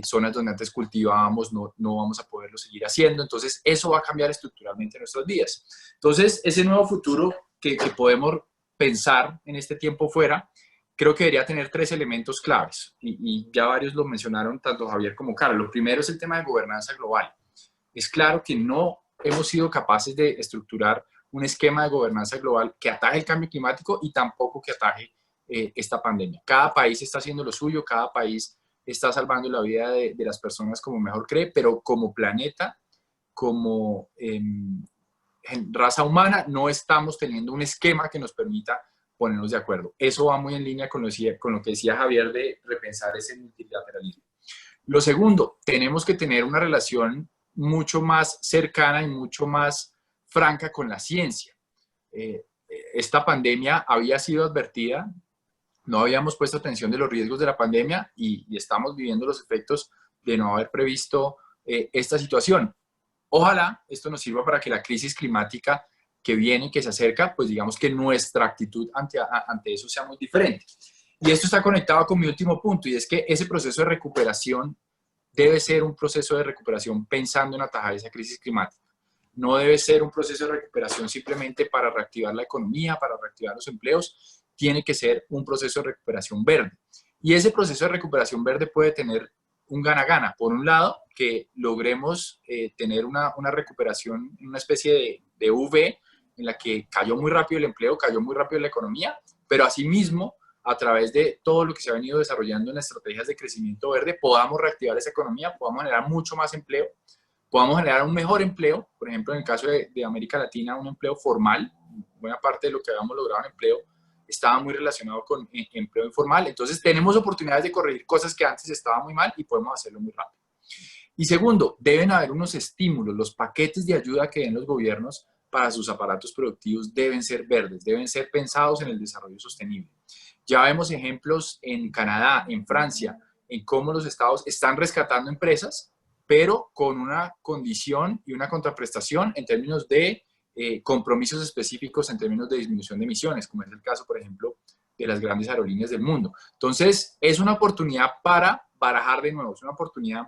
zonas donde antes cultivábamos no vamos a poderlo seguir haciendo, entonces eso va a cambiar estructuralmente nuestras vidas. Entonces, ese nuevo futuro que podemos pensar en este tiempo fuera, creo que debería tener 3 elementos claves, y ya varios lo mencionaron, tanto Javier como Carlos. Lo primero es el tema de gobernanza global. Es claro que no hemos sido capaces de estructurar un esquema de gobernanza global que ataje el cambio climático y tampoco que ataje esta pandemia. Cada país está haciendo lo suyo, cada país está salvando la vida de las personas como mejor cree, pero como planeta, como raza humana, no estamos teniendo un esquema que nos permita ponernos de acuerdo. Eso va muy en línea con lo que decía Javier de repensar ese multilateralismo. Lo segundo, tenemos que tener una relación mucho más cercana y mucho más franca con la ciencia. Esta pandemia había sido advertida, no habíamos puesto atención de los riesgos de la pandemia y estamos viviendo los efectos de no haber previsto esta situación. Ojalá esto nos sirva para que la crisis climática que viene, que se acerca, pues digamos que nuestra actitud ante eso sea muy diferente. Y esto está conectado con mi último punto, y es que ese proceso de recuperación debe ser un proceso de recuperación pensando en atajar esa crisis climática. No debe ser un proceso de recuperación simplemente para reactivar la economía, para reactivar los empleos. Tiene que ser un proceso de recuperación verde. Y ese proceso de recuperación verde puede tener un gana-gana. Por un lado, que logremos tener una recuperación, una especie de V, en la que cayó muy rápido el empleo, cayó muy rápido la economía, pero asimismo, a través de todo lo que se ha venido desarrollando en estrategias de crecimiento verde, podamos reactivar esa economía, podamos generar mucho más empleo, podamos generar un mejor empleo, por ejemplo, en el caso de América Latina, un empleo formal. Buena parte de lo que habíamos logrado en empleo estaba muy relacionado con empleo informal. Entonces, tenemos oportunidades de corregir cosas que antes estaban muy mal y podemos hacerlo muy rápido. Y segundo, deben haber unos estímulos. Los paquetes de ayuda que den los gobiernos para sus aparatos productivos deben ser verdes, deben ser pensados en el desarrollo sostenible. Ya vemos ejemplos en Canadá, en Francia, en cómo los estados están rescatando empresas, pero con una condición y una contraprestación en términos de compromisos específicos en términos de disminución de emisiones, como es el caso, por ejemplo, de las grandes aerolíneas del mundo. Entonces, es una oportunidad para barajar de nuevo, es una oportunidad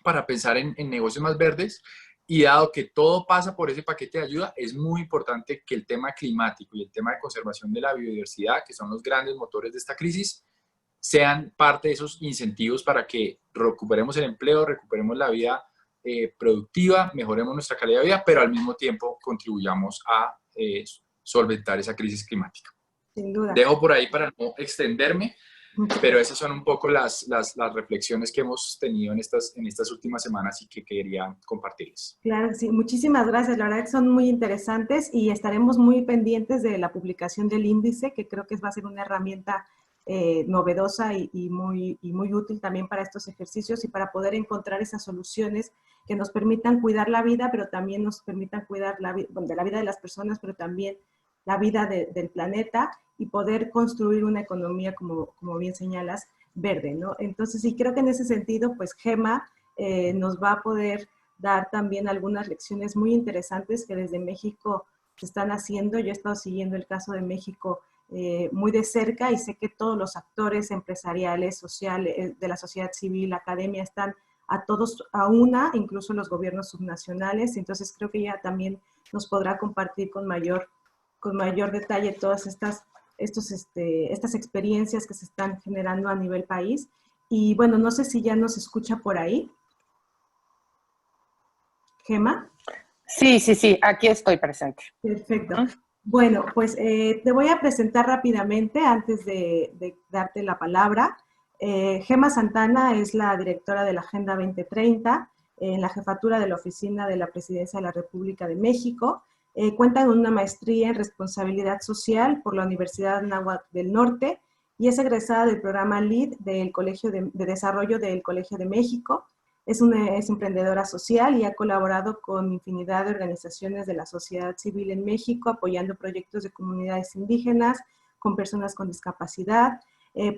para pensar en negocios más verdes, y dado que todo pasa por ese paquete de ayuda, es muy importante que el tema climático y el tema de conservación de la biodiversidad, que son los grandes motores de esta crisis, sean parte de esos incentivos para que recuperemos el empleo, recuperemos la vida productiva, mejoremos nuestra calidad de vida, pero al mismo tiempo contribuyamos a solventar esa crisis climática. Sin duda. Dejo por ahí para no extenderme Pero esas son un poco las reflexiones que hemos tenido en estas últimas semanas y que quería compartirles. Claro que sí, muchísimas gracias. La verdad que son muy interesantes y estaremos muy pendientes de la publicación del índice, que creo que va a ser una herramienta novedosa y muy útil también para estos ejercicios y para poder encontrar esas soluciones que nos permitan cuidar la vida, pero también nos permitan cuidar de la vida de las personas, pero también la vida del planeta y poder construir una economía, como bien señalas, verde, ¿no? Entonces, sí, creo que en ese sentido, pues Gema nos va a poder dar también algunas lecciones muy interesantes que desde México se están haciendo. Yo he estado siguiendo el caso de México muy de cerca y sé que todos los actores empresariales, sociales, de la sociedad civil, la academia, están a todos a una, incluso los gobiernos subnacionales. Entonces creo que ella también nos podrá compartir con mayor detalle todas estas experiencias que se están generando a nivel país. Y bueno, no sé si ya nos escucha por ahí. Gema. Sí, aquí estoy presente. Perfecto. Bueno, pues te voy a presentar rápidamente antes de darte la palabra. Gema Santana es la directora de la Agenda 2030 en la jefatura de la Oficina de la Presidencia de la República de México. Cuenta con una maestría en responsabilidad social por la Universidad Anáhuac del Norte y es egresada del programa LEAD del Colegio de Desarrollo del Colegio de México. Es emprendedora social y ha colaborado con infinidad de organizaciones de la sociedad civil en México, apoyando proyectos de comunidades indígenas, con personas con discapacidad,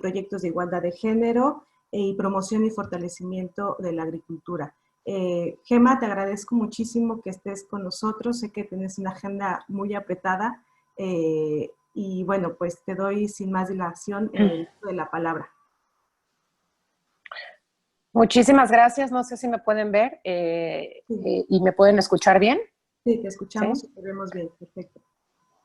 proyectos de igualdad de género y promoción y fortalecimiento de la agricultura. Gema, te agradezco muchísimo que estés con nosotros. Sé que tienes una agenda muy apretada y bueno, pues te doy sin más dilación de la palabra. Muchísimas gracias. No sé si me pueden ver y me pueden escuchar bien. Sí, te escuchamos y te vemos bien. Perfecto.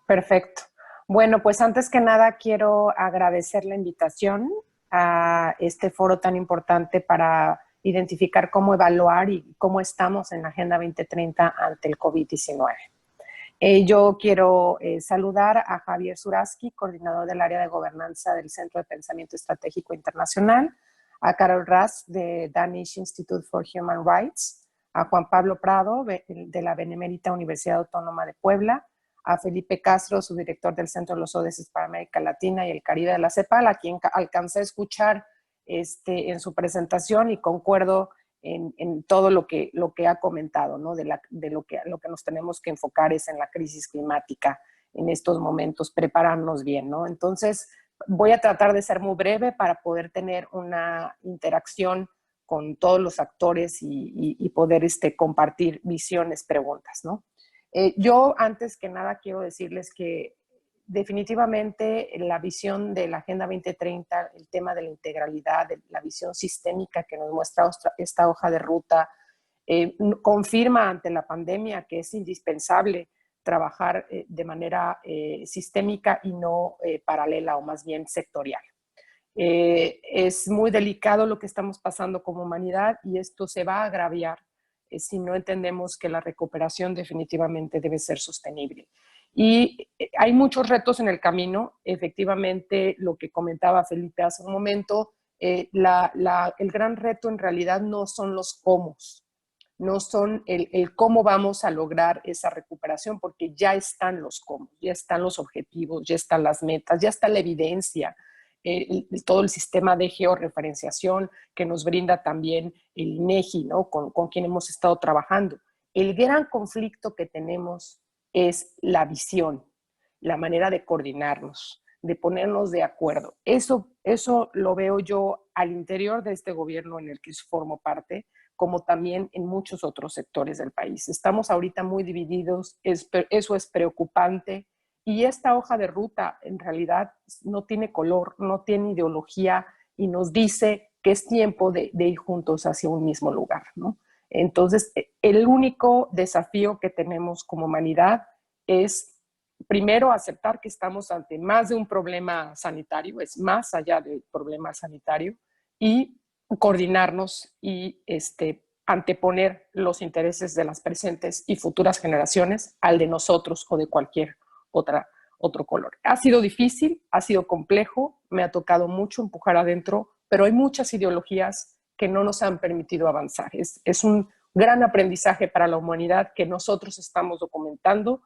Perfecto. Bueno, pues antes que nada quiero agradecer la invitación a este foro tan importante para identificar cómo evaluar y cómo estamos en la Agenda 2030 ante el COVID-19. Yo quiero saludar a Javier Zuraski, coordinador del área de gobernanza del Centro de Pensamiento Estratégico Internacional, a Carol Ras de Danish Institute for Human Rights, a Juan Pablo Prado de la Benemérita Universidad Autónoma de Puebla, a Felipe Castro, subdirector del Centro de los ODS para América Latina y el Caribe de la CEPAL, a quien alcancé a escuchar en su presentación y concuerdo en todo lo que ha comentado, ¿no? de lo que nos tenemos que enfocar es en la crisis climática en estos momentos, prepararnos bien, ¿no? Entonces, voy a tratar de ser muy breve para poder tener una interacción con todos los actores y poder compartir visiones, preguntas, ¿no? Yo, antes que nada, quiero decirles que definitivamente la visión de la Agenda 2030, el tema de la integralidad, de la visión sistémica que nos muestra esta hoja de ruta, confirma ante la pandemia que es indispensable trabajar de manera sistémica y no paralela o más bien sectorial. Es muy delicado lo que estamos pasando como humanidad y esto se va a agraviar si no entendemos que la recuperación definitivamente debe ser sostenible. Y hay muchos retos en el camino. Efectivamente, lo que comentaba Felipe hace un momento, el gran reto en realidad no son los cómo, no son el cómo vamos a lograr esa recuperación, porque ya están los cómo, ya están los objetivos, ya están las metas, ya está la evidencia, todo el sistema de georreferenciación que nos brinda también el INEGI, ¿no? con quien hemos estado trabajando. El gran conflicto que tenemos es la visión, la manera de coordinarnos, de ponernos de acuerdo. Eso lo veo yo al interior de este gobierno en el que formo parte, como también en muchos otros sectores del país. Estamos ahorita muy divididos, eso es preocupante, y esta hoja de ruta en realidad no tiene color, no tiene ideología y nos dice que es tiempo de ir juntos hacia un mismo lugar, ¿no? Entonces, el único desafío que tenemos como humanidad es, primero, aceptar que estamos ante más de un problema sanitario, es más allá del problema sanitario, y coordinarnos y anteponer los intereses de las presentes y futuras generaciones al de nosotros o de cualquier otra otro color. Ha sido difícil, ha sido complejo, me ha tocado mucho empujar adentro, pero hay muchas ideologías que no nos han permitido avanzar. Es un gran aprendizaje para la humanidad que nosotros estamos documentando,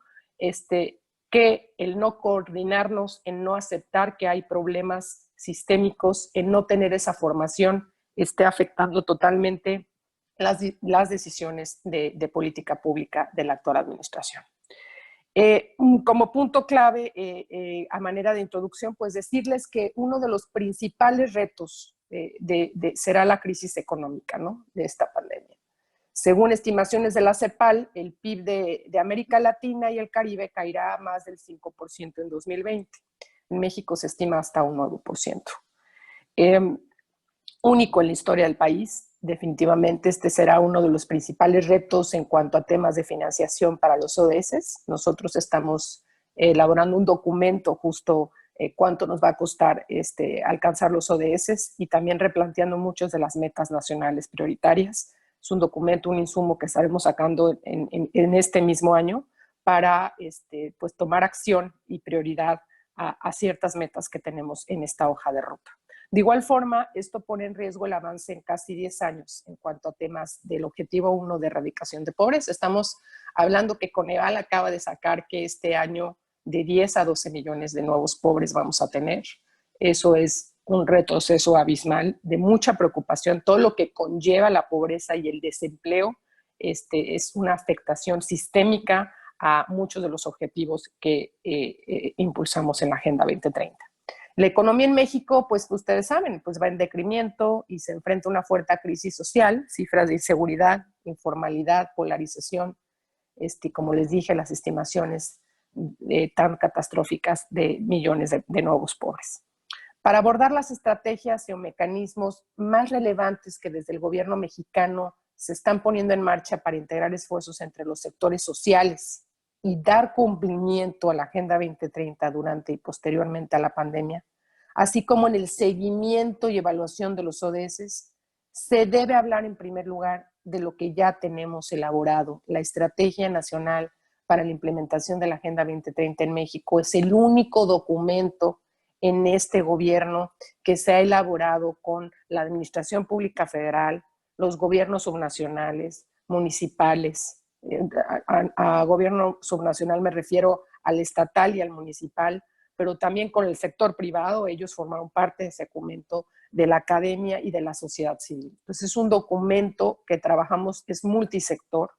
que el no coordinarnos, en no aceptar que hay problemas sistémicos, en no tener esa formación, esté afectando totalmente las decisiones de política pública de la actual administración. Como punto clave, a manera de introducción, pues decirles que uno de los principales retos será la crisis económica, ¿no?, de esta pandemia. Según estimaciones de la CEPAL, el PIB de América Latina y el Caribe caerá a más del 5% en 2020. En México se estima hasta un 9%. Único en la historia del país, definitivamente este será uno de los principales retos en cuanto a temas de financiación para los ODS. Nosotros estamos elaborando un documento justo cuánto nos va a costar alcanzar los ODS y también replanteando muchas de las metas nacionales prioritarias. Es un documento, un insumo que estaremos sacando en este mismo año para pues tomar acción y prioridad a ciertas metas que tenemos en esta hoja de ruta. De igual forma, esto pone en riesgo el avance en casi 10 años en cuanto a temas del objetivo 1 de erradicación de pobreza. Estamos hablando que Coneval acaba de sacar que este año de 10 a 12 millones de nuevos pobres vamos a tener. Eso es un retroceso abismal de mucha preocupación. Todo lo que conlleva la pobreza y el desempleo es una afectación sistémica a muchos de los objetivos que impulsamos en la Agenda 2030. La economía en México, pues ustedes saben, pues va en decremento y se enfrenta a una fuerte crisis social, cifras de inseguridad, informalidad, polarización, como les dije, las estimaciones tan catastróficas de millones de nuevos pobres. Para abordar las estrategias y mecanismos más relevantes que desde el gobierno mexicano se están poniendo en marcha para integrar esfuerzos entre los sectores sociales y dar cumplimiento a la Agenda 2030 durante y posteriormente a la pandemia, así como en el seguimiento y evaluación de los ODS, se debe hablar en primer lugar de lo que ya tenemos elaborado. La Estrategia Nacional para la Implementación de la Agenda 2030 en México es el único documento en este gobierno que se ha elaborado con la Administración Pública Federal, los gobiernos subnacionales, municipales. A gobierno subnacional me refiero al estatal y al municipal, pero también con el sector privado. Ellos formaron parte de ese documento, de la academia y de la sociedad civil. Entonces es un documento que trabajamos, es multisector,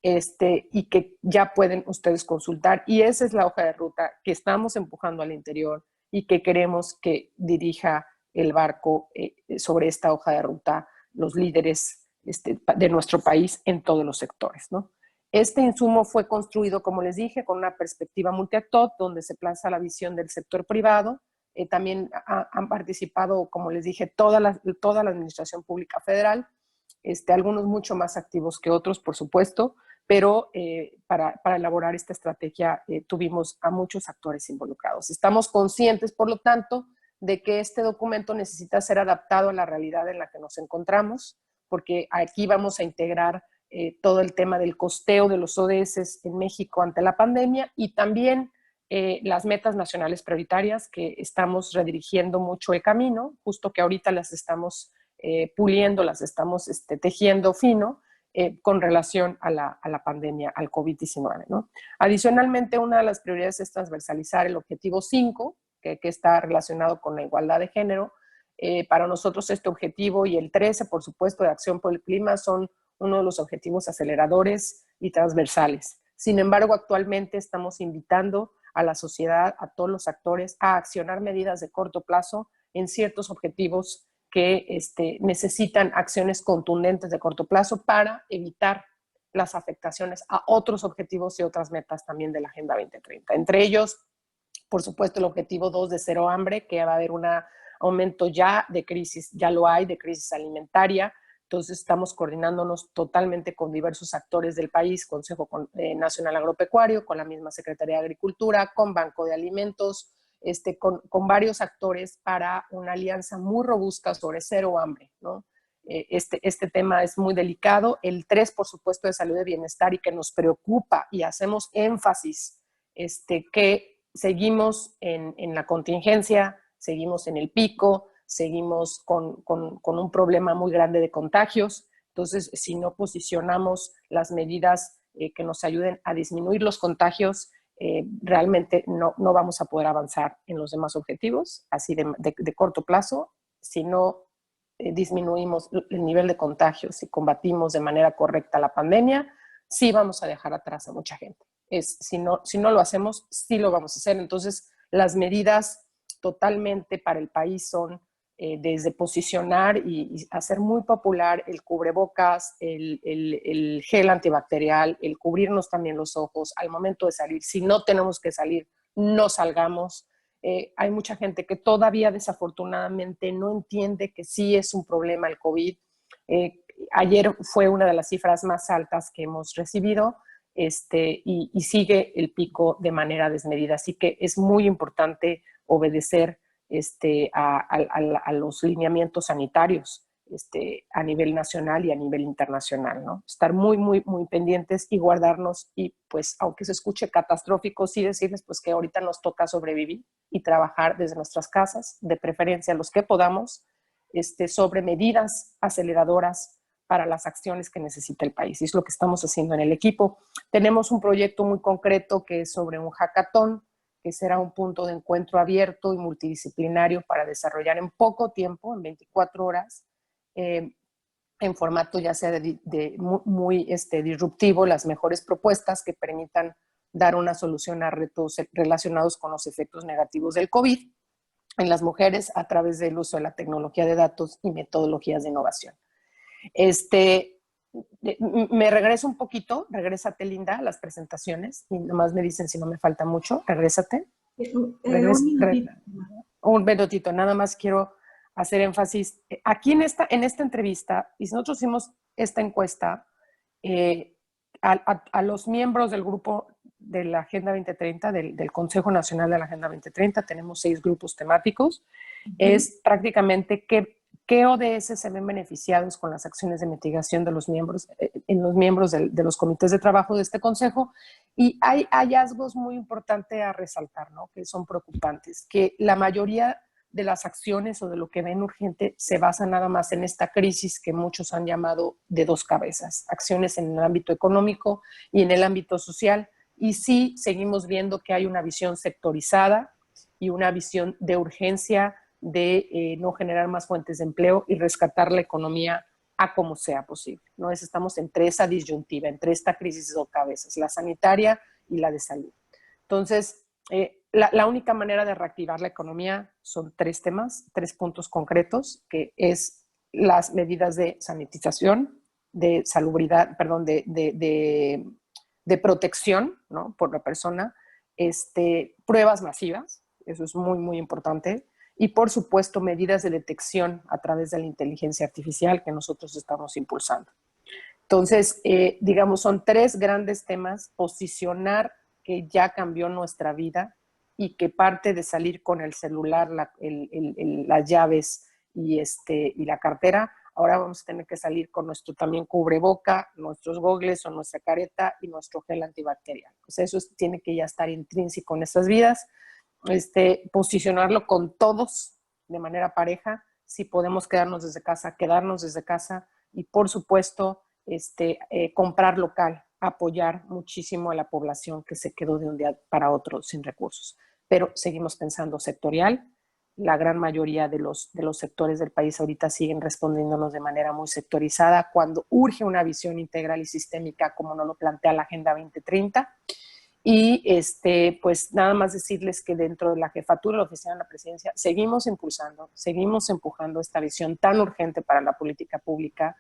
y que ya pueden ustedes consultar, y esa es la hoja de ruta que estamos empujando al interior y que queremos que dirija el barco sobre esta hoja de ruta los líderes de nuestro país en todos los sectores, ¿no? Este insumo fue construido, como les dije, con una perspectiva multiactor, donde se plasma la visión del sector privado. También han participado, como les dije, toda la Administración Pública Federal, algunos mucho más activos que otros, por supuesto, pero para elaborar esta estrategia tuvimos a muchos actores involucrados. Estamos conscientes, por lo tanto, de que este documento necesita ser adaptado a la realidad en la que nos encontramos, porque aquí vamos a integrar todo el tema del costeo de los ODS en México ante la pandemia y también las metas nacionales prioritarias que estamos redirigiendo mucho el camino, justo que ahorita las estamos puliendo, las estamos tejiendo fino con relación a la pandemia, al COVID-19, ¿no? Adicionalmente, una de las prioridades es transversalizar el objetivo 5, que está relacionado con la igualdad de género. Para nosotros este objetivo y el 13, por supuesto, de acción por el clima son uno de los objetivos aceleradores y transversales. Sin embargo, actualmente estamos invitando a la sociedad, a todos los actores, a accionar medidas de corto plazo en ciertos objetivos que necesitan acciones contundentes de corto plazo para evitar las afectaciones a otros objetivos y otras metas también de la Agenda 2030. Entre ellos, por supuesto, el objetivo 2 de cero hambre, que va a haber un aumento ya de crisis, ya lo hay, de crisis alimentaria. Entonces estamos coordinándonos totalmente con diversos actores del país, Consejo Nacional Agropecuario, con la misma Secretaría de Agricultura, con Banco de Alimentos, con varios actores para una alianza muy robusta sobre cero hambre, ¿no? Este tema es muy delicado. El 3, por supuesto, de salud y bienestar, y que nos preocupa y hacemos énfasis que seguimos en la contingencia, seguimos en el pico, seguimos con un problema muy grande de contagios. Entonces, si no posicionamos las medidas que nos ayuden a disminuir los contagios, realmente no vamos a poder avanzar en los demás objetivos, así de corto plazo. Si no disminuimos el nivel de contagios y combatimos de manera correcta la pandemia, sí vamos a dejar atrás a mucha gente. Si no lo hacemos, sí lo vamos a hacer. Entonces, las medidas totalmente para el país son desde posicionar y hacer muy popular el cubrebocas, el gel antibacterial, el cubrirnos también los ojos al momento de salir. Si no tenemos que salir, no salgamos. Hay mucha gente que todavía desafortunadamente no entiende que sí es un problema el COVID. Ayer fue una de las cifras más altas que hemos recibido y sigue el pico de manera desmedida. Así que es muy importante obedecer a los lineamientos sanitarios a nivel nacional y a nivel internacional, ¿no? Estar muy, muy, muy pendientes y guardarnos y pues aunque se escuche catastrófico, sí decirles pues que ahorita nos toca sobrevivir y trabajar desde nuestras casas, de preferencia los que podamos, sobre medidas aceleradoras para las acciones que necesita el país. Y es lo que estamos haciendo en el equipo. Tenemos un proyecto muy concreto que es sobre un hackathon, que será un punto de encuentro abierto y multidisciplinario para desarrollar en poco tiempo, en 24 horas, en formato ya sea muy disruptivo, las mejores propuestas que permitan dar una solución a retos relacionados con los efectos negativos del COVID en las mujeres a través del uso de la tecnología de datos y metodologías de innovación. Me regreso un poquito, regrésate Linda a las presentaciones y nomás me dicen si no me falta mucho, regrésate. Un minutito, nada más quiero hacer énfasis. Aquí en esta entrevista, y nosotros hicimos esta encuesta a los miembros del grupo de la Agenda 2030, del Consejo Nacional de la Agenda 2030, tenemos 6 grupos temáticos, es prácticamente ¿qué ODS se ven beneficiados con las acciones de mitigación de los miembros, de los comités de trabajo de este consejo? Y hay hallazgos muy importantes a resaltar, ¿no? Que son preocupantes, que la mayoría de las acciones o de lo que ven urgente se basa nada más en esta crisis que muchos han llamado de 2 cabezas, acciones en el ámbito económico y en el ámbito social. Y sí seguimos viendo que hay una visión sectorizada y una visión de urgencia de no generar más fuentes de empleo y rescatar la economía a como sea posible, ¿no? Estamos entre esa disyuntiva, entre esta crisis de 2 cabezas, la sanitaria y la de salud. Entonces, la única manera de reactivar la economía son 3 temas, 3 puntos concretos, que es las medidas de sanitización, de salubridad, perdón, de protección, ¿no? Por la persona, pruebas masivas, eso es muy, muy importante, y por supuesto medidas de detección a través de la inteligencia artificial que nosotros estamos impulsando. Entonces, digamos, son 3 grandes temas: posicionar que ya cambió nuestra vida y que parte de salir con el celular, las llaves y la cartera, ahora vamos a tener que salir con nuestro también cubreboca, nuestros gogles o nuestra careta y nuestro gel antibacterial. Pues eso tiene que ya estar intrínseco en nuestras vidas. Posicionarlo con todos de manera pareja. Si podemos quedarnos desde casa y por supuesto comprar local, apoyar muchísimo a la población que se quedó de un día para otro sin recursos. Pero seguimos pensando sectorial. La gran mayoría de los sectores del país ahorita siguen respondiéndonos de manera muy sectorizada cuando urge una visión integral y sistémica como nos lo plantea la Agenda 2030. Y pues nada más decirles que dentro de la jefatura de la Oficina de la Presidencia seguimos empujando esta visión tan urgente para la política pública,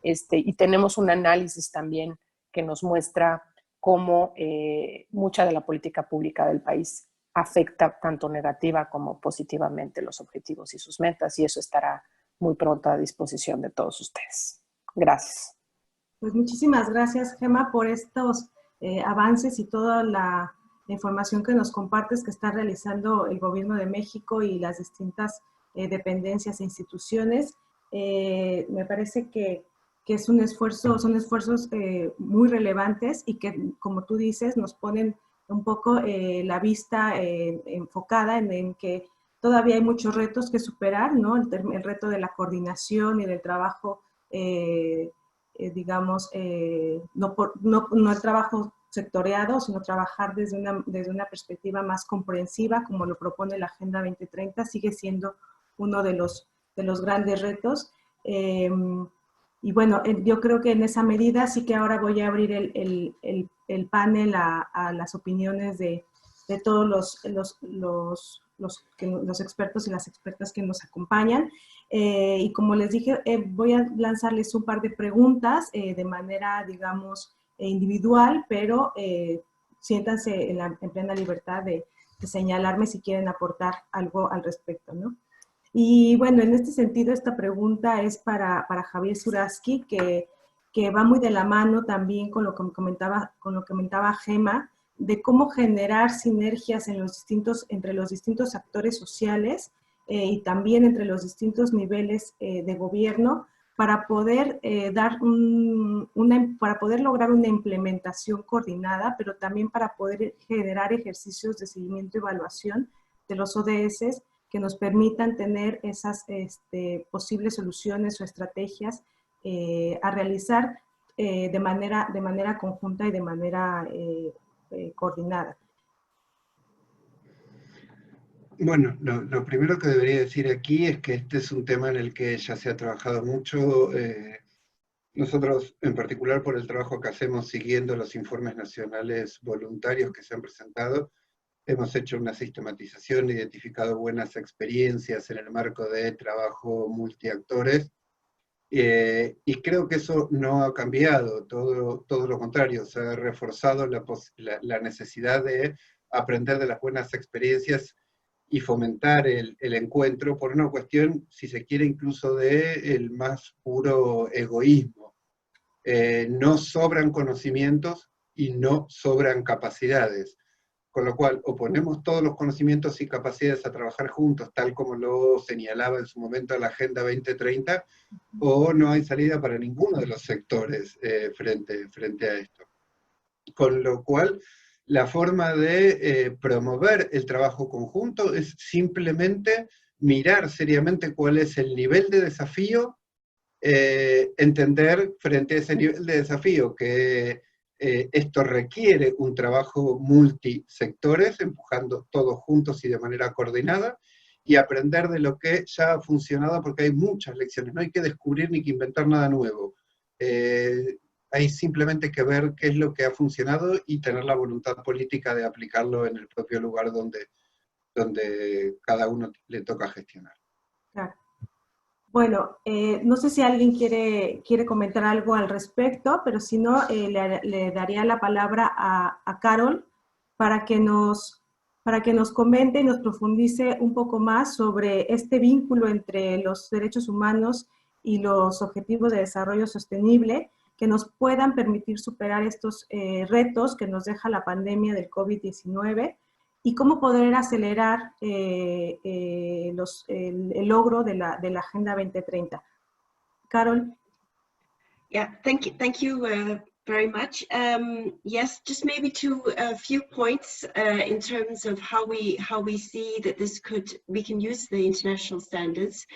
y tenemos un análisis también que nos muestra cómo mucha de la política pública del país afecta tanto negativa como positivamente los objetivos y sus metas, y eso estará muy pronto a disposición de todos ustedes. Gracias. Pues muchísimas gracias, Gema, por estos avances y toda la información que nos compartes que está realizando el Gobierno de México y las distintas dependencias e instituciones. Me parece que son esfuerzos muy relevantes y que, como tú dices, nos ponen un poco la vista enfocada en que todavía hay muchos retos que superar, ¿no? El reto de la coordinación y del trabajo, digamos, no el trabajo sectoriado, sino trabajar desde una perspectiva más comprensiva, como lo propone la Agenda 2030, sigue siendo uno de los grandes retos. Y bueno, yo creo que en esa medida sí que ahora voy a abrir el panel a las opiniones de todos los expertos y las expertas que nos acompañan. Y como les dije, voy a lanzarles un par de preguntas de manera, digamos, individual, pero siéntanse en plena libertad de señalarme si quieren aportar algo al respecto, ¿no? Y bueno, en este sentido, esta pregunta es para Javier Zurasky, que va muy de la mano también con lo que comentaba Gema, de cómo generar sinergias entre los distintos actores sociales y también entre los distintos niveles de gobierno para poder para poder lograr una implementación coordinada, pero también para poder generar ejercicios de seguimiento y evaluación de los ODS que nos permitan tener esas posibles soluciones o estrategias a realizar de manera conjunta y de manera coordinada. Bueno, lo primero que debería decir aquí es que este es un tema en el que ya se ha trabajado mucho. Nosotros, en particular por el trabajo que hacemos siguiendo los informes nacionales voluntarios que se han presentado, hemos hecho una sistematización, identificado buenas experiencias en el marco de trabajo multiactores, y creo que eso no ha cambiado, todo lo contrario, se ha reforzado la necesidad de aprender de las buenas experiencias y fomentar el encuentro por una cuestión, si se quiere, incluso el más puro egoísmo. No sobran conocimientos y no sobran capacidades. Con lo cual, o ponemos todos los conocimientos y capacidades a trabajar juntos, tal como lo señalaba en su momento la Agenda 2030, o no hay salida para ninguno de los sectores frente a esto. Con lo cual, la forma de promover el trabajo conjunto es simplemente mirar seriamente cuál es el nivel de desafío, entender frente a ese nivel de desafío que esto requiere un trabajo multisectores, empujando todos juntos y de manera coordinada, y aprender de lo que ya ha funcionado, porque hay muchas lecciones, no hay que descubrir ni que inventar nada nuevo. Hay simplemente que ver qué es lo que ha funcionado y tener la voluntad política de aplicarlo en el propio lugar donde cada uno le toca gestionar. Claro. Bueno, no sé si alguien quiere comentar algo al respecto, pero si no, le daría la palabra a Carol para que nos comente y nos profundice un poco más sobre este vínculo entre los derechos humanos y los objetivos de desarrollo sostenible que nos puedan permitir superar estos retos que nos deja la pandemia del COVID-19 y cómo poder acelerar el logro de la Agenda 2030. Carol. Yeah, thank you very much. Yes, just maybe a few points in terms of how we see that we can use the international standards.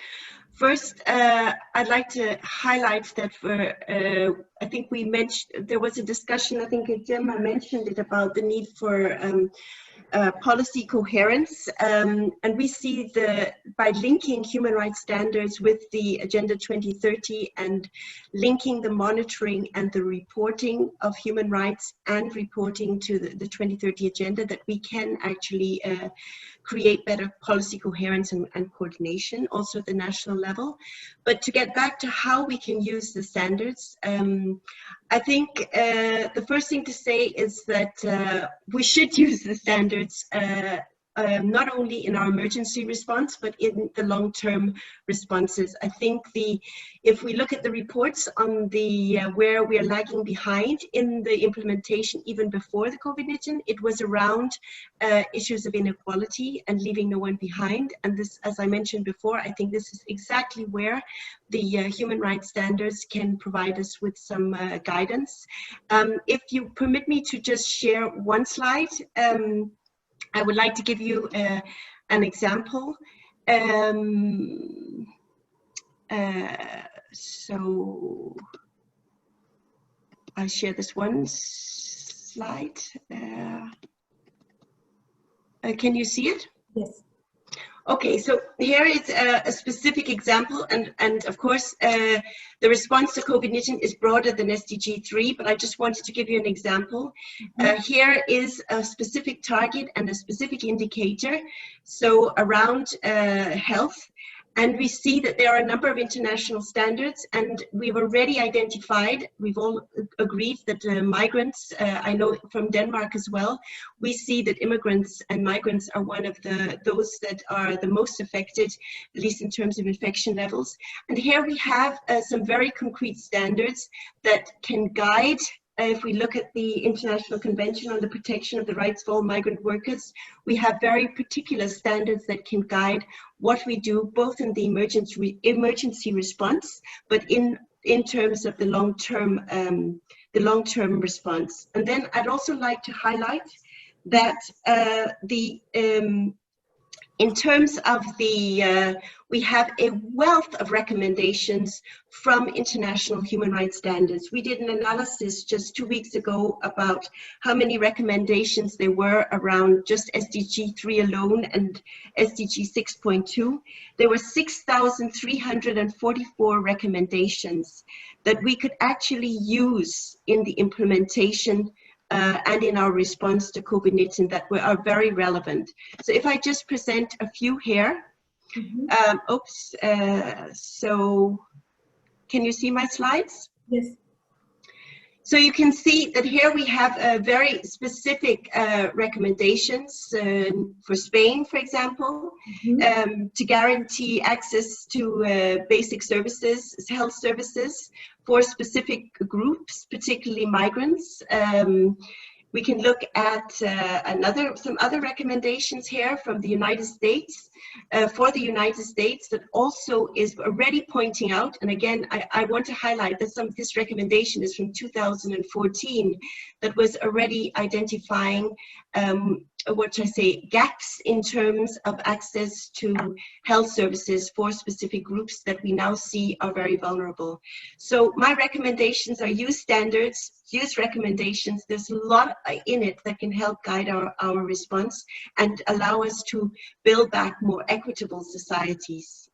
First, I'd like to highlight that I think we mentioned, there was a discussion, I think Gemma mentioned it, about the need for policy coherence, and we see by linking human rights standards with the Agenda 2030 and linking the monitoring and the reporting of human rights and reporting to the 2030 agenda, that we can actually create better policy coherence and coordination also at the national level. But to get back to how we can use the standards, I think the first thing to say is that we should use the standards not only in our emergency response, but in the long-term responses. I think if we look at the reports on the where we are lagging behind in the implementation even before the COVID-19, it was around issues of inequality and leaving no one behind. And this, as I mentioned before, I think this is exactly where the human rights standards can provide us with some guidance. If you permit me to just share one slide, I would like to give you an example. So I'll share this one slide. Can you see it? Yes. Okay, so here is a specific example, and of course, the response to COVID-19 is broader than SDG 3, but I just wanted to give you an example. Here is a specific target and a specific indicator, so around health. And we see that there are a number of international standards, and we've already identified, we've all agreed that migrants, I know from Denmark as well, we see that immigrants and migrants are one of those that are the most affected, at least in terms of infection levels. And here we have some very concrete standards that can guide. If we look at the International Convention on the Protection of the Rights of All Migrant Workers, we have very particular standards that can guide what we do, both in the emergency response, but in terms of the long-term response. And then I'd also like to highlight that in terms of we have a wealth of recommendations from international human rights standards. We did an analysis just 2 weeks ago about how many recommendations there were around just SDG 3 alone and SDG 6.2. There were 6,344 recommendations that we could actually use in the implementation and in our response to COVID-19 that are very relevant. So if I just present a few here. So can you see my slides? Yes. So you can see that here we have very specific recommendations for Spain, for example, to guarantee access to basic services, health services for specific groups, particularly migrants. We can look at some other recommendations here from the United States, for the United States, that also is already pointing out, and again, I want to highlight that some of this recommendation is from 2014, that was already identifying gaps in terms of access to health services for specific groups that we now see are very vulnerable. So my recommendations are use standards, use recommendations. There's a lot in it that can help guide our response and allow us to build back more equitable societies.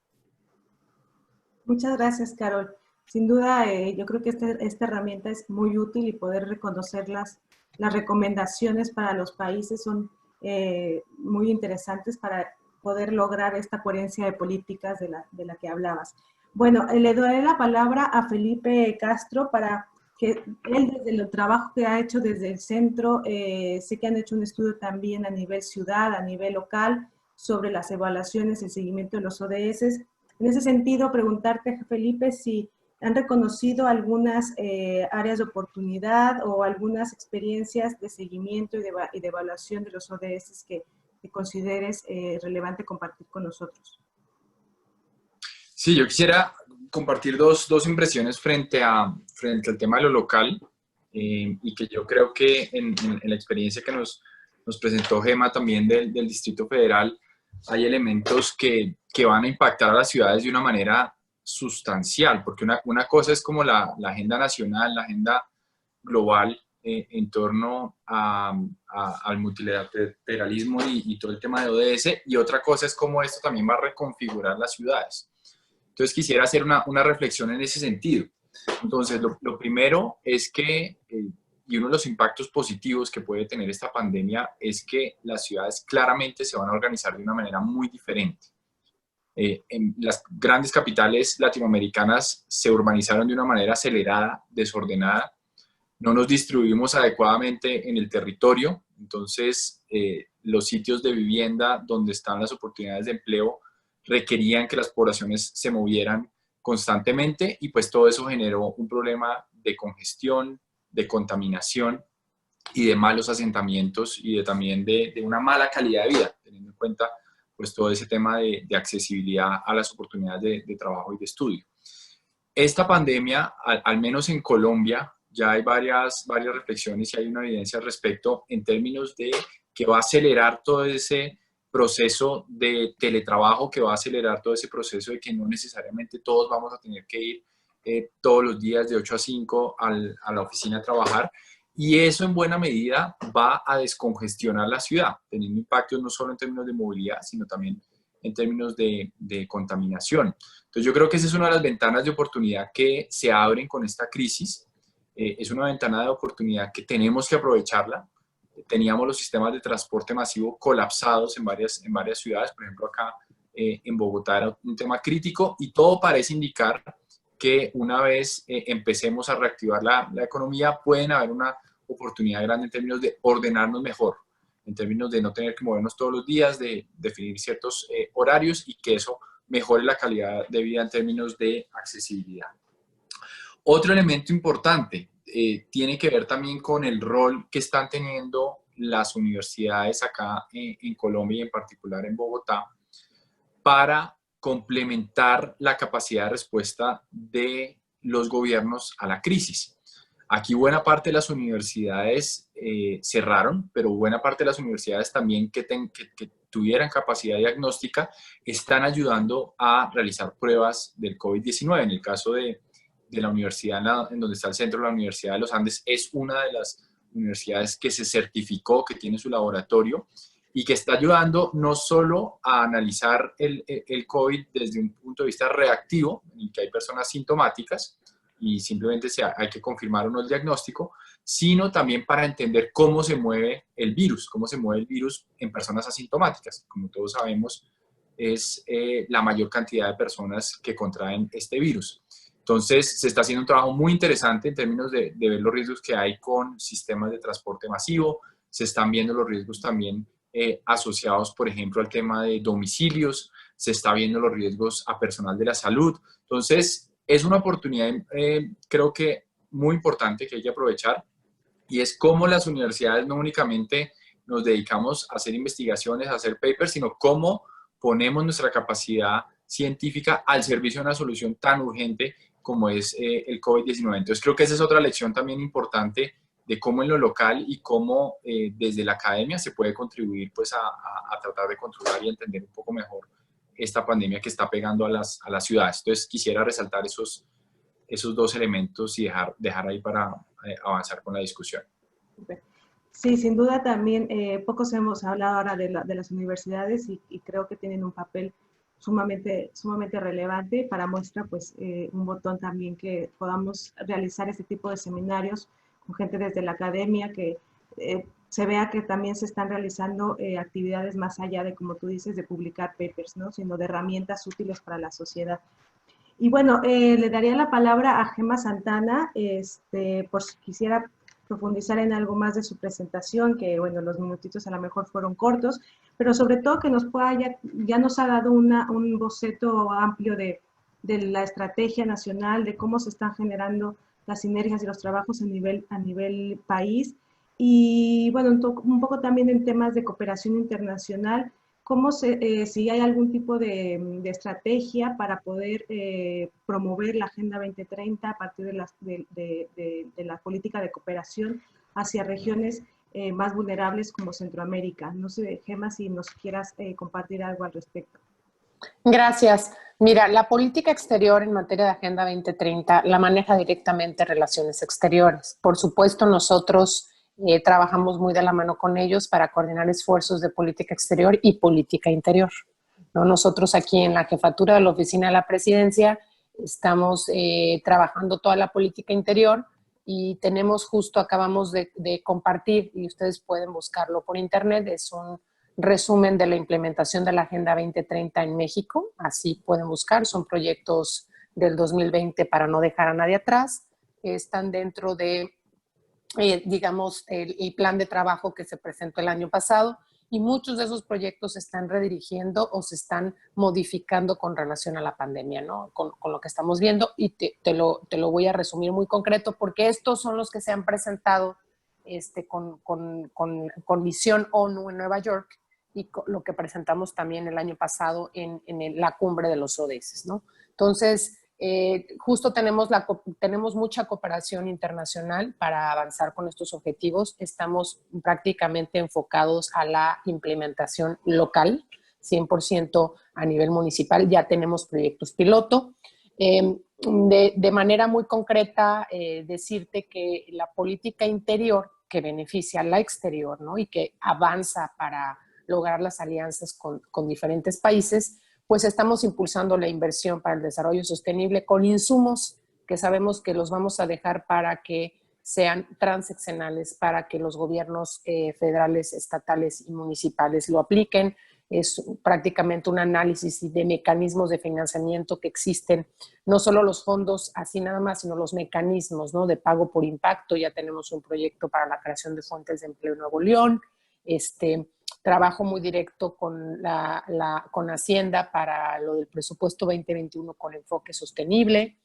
Muchas gracias, Carol. Sin duda, yo creo que esta herramienta es muy útil y poder reconocer las recomendaciones para los países son muy interesantes para poder lograr esta coherencia de políticas de la que hablabas. Bueno, le doy la palabra a Felipe Castro para que él, desde el trabajo que ha hecho desde el centro, sé que han hecho un estudio también a nivel ciudad, a nivel local, sobre las evaluaciones y el seguimiento de los ODS. En ese sentido, preguntarte, Felipe, si han reconocido algunas áreas de oportunidad o algunas experiencias de seguimiento y de evaluación de los ODS que consideres relevante compartir con nosotros. Sí, yo quisiera compartir dos impresiones frente al tema de lo local y que yo creo que en la experiencia que nos presentó Gema también del Distrito Federal, hay elementos que van a impactar a las ciudades de una manera sustancial, porque una cosa es como la agenda nacional, la agenda global en torno al multilateralismo y todo el tema de ODS, y otra cosa es cómo esto también va a reconfigurar las ciudades. Entonces quisiera hacer una reflexión en ese sentido. Entonces lo primero es que, y uno de los impactos positivos que puede tener esta pandemia es que las ciudades claramente se van a organizar de una manera muy diferente. En las grandes capitales latinoamericanas se urbanizaron de una manera acelerada, desordenada. No nos distribuimos adecuadamente en el territorio, Entonces, los sitios de vivienda donde están las oportunidades de empleo requerían que las poblaciones se movieran constantemente y pues todo eso generó un problema de congestión, de contaminación y de malos asentamientos y también de una mala calidad de vida, teniendo en cuenta pues todo ese tema de accesibilidad a las oportunidades de trabajo y de estudio. Esta pandemia, al menos en Colombia, ya hay varias reflexiones y hay una evidencia al respecto en términos de que va a acelerar todo ese proceso de teletrabajo, que va a acelerar todo ese proceso de que no necesariamente todos vamos a tener que ir todos los días de 8 a 5 a la oficina a trabajar. Y eso en buena medida va a descongestionar la ciudad, teniendo impactos no solo en términos de movilidad, sino también en términos de contaminación. Entonces yo creo que esa es una de las ventanas de oportunidad que se abren con esta crisis. Es una ventana de oportunidad que tenemos que aprovecharla. Teníamos los sistemas de transporte masivo colapsados en varias ciudades, por ejemplo acá en Bogotá era un tema crítico y todo parece indicar que una vez empecemos a reactivar la economía pueden haber una oportunidad grande en términos de ordenarnos mejor, en términos de no tener que movernos todos los días, de definir ciertos horarios y que eso mejore la calidad de vida en términos de accesibilidad. Otro elemento importante tiene que ver también con el rol que están teniendo las universidades acá en Colombia y en particular en Bogotá para complementar la capacidad de respuesta de los gobiernos a la crisis. Aquí buena parte de las universidades cerraron, pero buena parte de las universidades también que tuvieran capacidad diagnóstica están ayudando a realizar pruebas del COVID-19. En el caso de la universidad en donde está el centro, la Universidad de los Andes, es una de las universidades que se certificó, que tiene su laboratorio y que está ayudando no solo a analizar el COVID desde un punto de vista reactivo, en el que hay personas sintomáticas y simplemente hay que confirmar o no el diagnóstico, sino también para entender cómo se mueve el virus en personas asintomáticas. Como todos sabemos, es la mayor cantidad de personas que contraen este virus. Entonces, se está haciendo un trabajo muy interesante en términos de ver los riesgos que hay con sistemas de transporte masivo, se están viendo los riesgos también asociados, por ejemplo, al tema de domicilios, se está viendo los riesgos a personal de la salud. Entonces, es una oportunidad, creo que muy importante que hay que aprovechar, y es cómo las universidades no únicamente nos dedicamos a hacer investigaciones, a hacer papers, sino cómo ponemos nuestra capacidad científica al servicio de una solución tan urgente como es el COVID-19. Entonces, creo que esa es otra lección también importante de cómo en lo local y cómo desde la academia se puede contribuir pues, a tratar de controlar y entender un poco mejor esta pandemia que está pegando a las ciudades. Entonces, quisiera resaltar esos dos elementos y dejar ahí para avanzar con la discusión. Sí, sin duda también, pocos hemos hablado ahora de las universidades y creo que tienen un papel sumamente relevante. Para muestra, pues, un botón también que podamos realizar este tipo de seminarios con gente desde la academia, que se vea que también se están realizando actividades más allá de, como tú dices, de publicar papers, ¿no? Sino de herramientas útiles para la sociedad. Y bueno, le daría la palabra a Gemma Santana, por si quisiera profundizar en algo más de su presentación, que bueno, los minutitos a lo mejor fueron cortos, pero sobre todo que nos pueda, ya nos ha dado un boceto amplio de la estrategia nacional, de cómo se están generando las sinergias y los trabajos a nivel país, y bueno, un poco también en temas de cooperación internacional, cómo si hay algún tipo de estrategia para poder promover la Agenda 2030 a partir de la política de cooperación hacia regiones más vulnerables como Centroamérica. No sé, Gemma, si nos quieras compartir algo al respecto. Gracias. Mira, la política exterior en materia de Agenda 2030 la maneja directamente Relaciones Exteriores. Por supuesto, nosotros trabajamos muy de la mano con ellos para coordinar esfuerzos de política exterior y política interior, ¿no? Nosotros aquí en la jefatura de la Oficina de la Presidencia estamos trabajando toda la política interior y acabamos de compartir, y ustedes pueden buscarlo por internet, es un resumen de la implementación de la Agenda 2030 en México, así pueden buscar, son proyectos del 2020 para no dejar a nadie atrás, están dentro de digamos, el plan de trabajo que se presentó el año pasado, y muchos de esos proyectos se están redirigiendo o se están modificando con relación a la pandemia, ¿no? Con lo que estamos viendo, y te lo voy a resumir muy concreto, porque estos son los que se han presentado con Visión ONU en Nueva York, y lo que presentamos también el año pasado en la cumbre de los ODS, ¿no? Entonces, justo tenemos mucha cooperación internacional para avanzar con estos objetivos. Estamos prácticamente enfocados a la implementación local, 100% a nivel municipal. Ya tenemos proyectos piloto. De manera muy concreta, decirte que la política interior que beneficia a la exterior, ¿no? Y que avanza para lograr las alianzas con diferentes países, pues estamos impulsando la inversión para el desarrollo sostenible con insumos que sabemos que los vamos a dejar para que sean transeccionales, para que los gobiernos federales, estatales y municipales lo apliquen. Es prácticamente un análisis de mecanismos de financiamiento que existen, no solo los fondos así nada más, sino los mecanismos, ¿no? De pago por impacto. Ya tenemos un proyecto para la creación de fuentes de empleo en Nuevo León. Trabajo muy directo con Hacienda para lo del presupuesto 2021 con enfoque sostenible.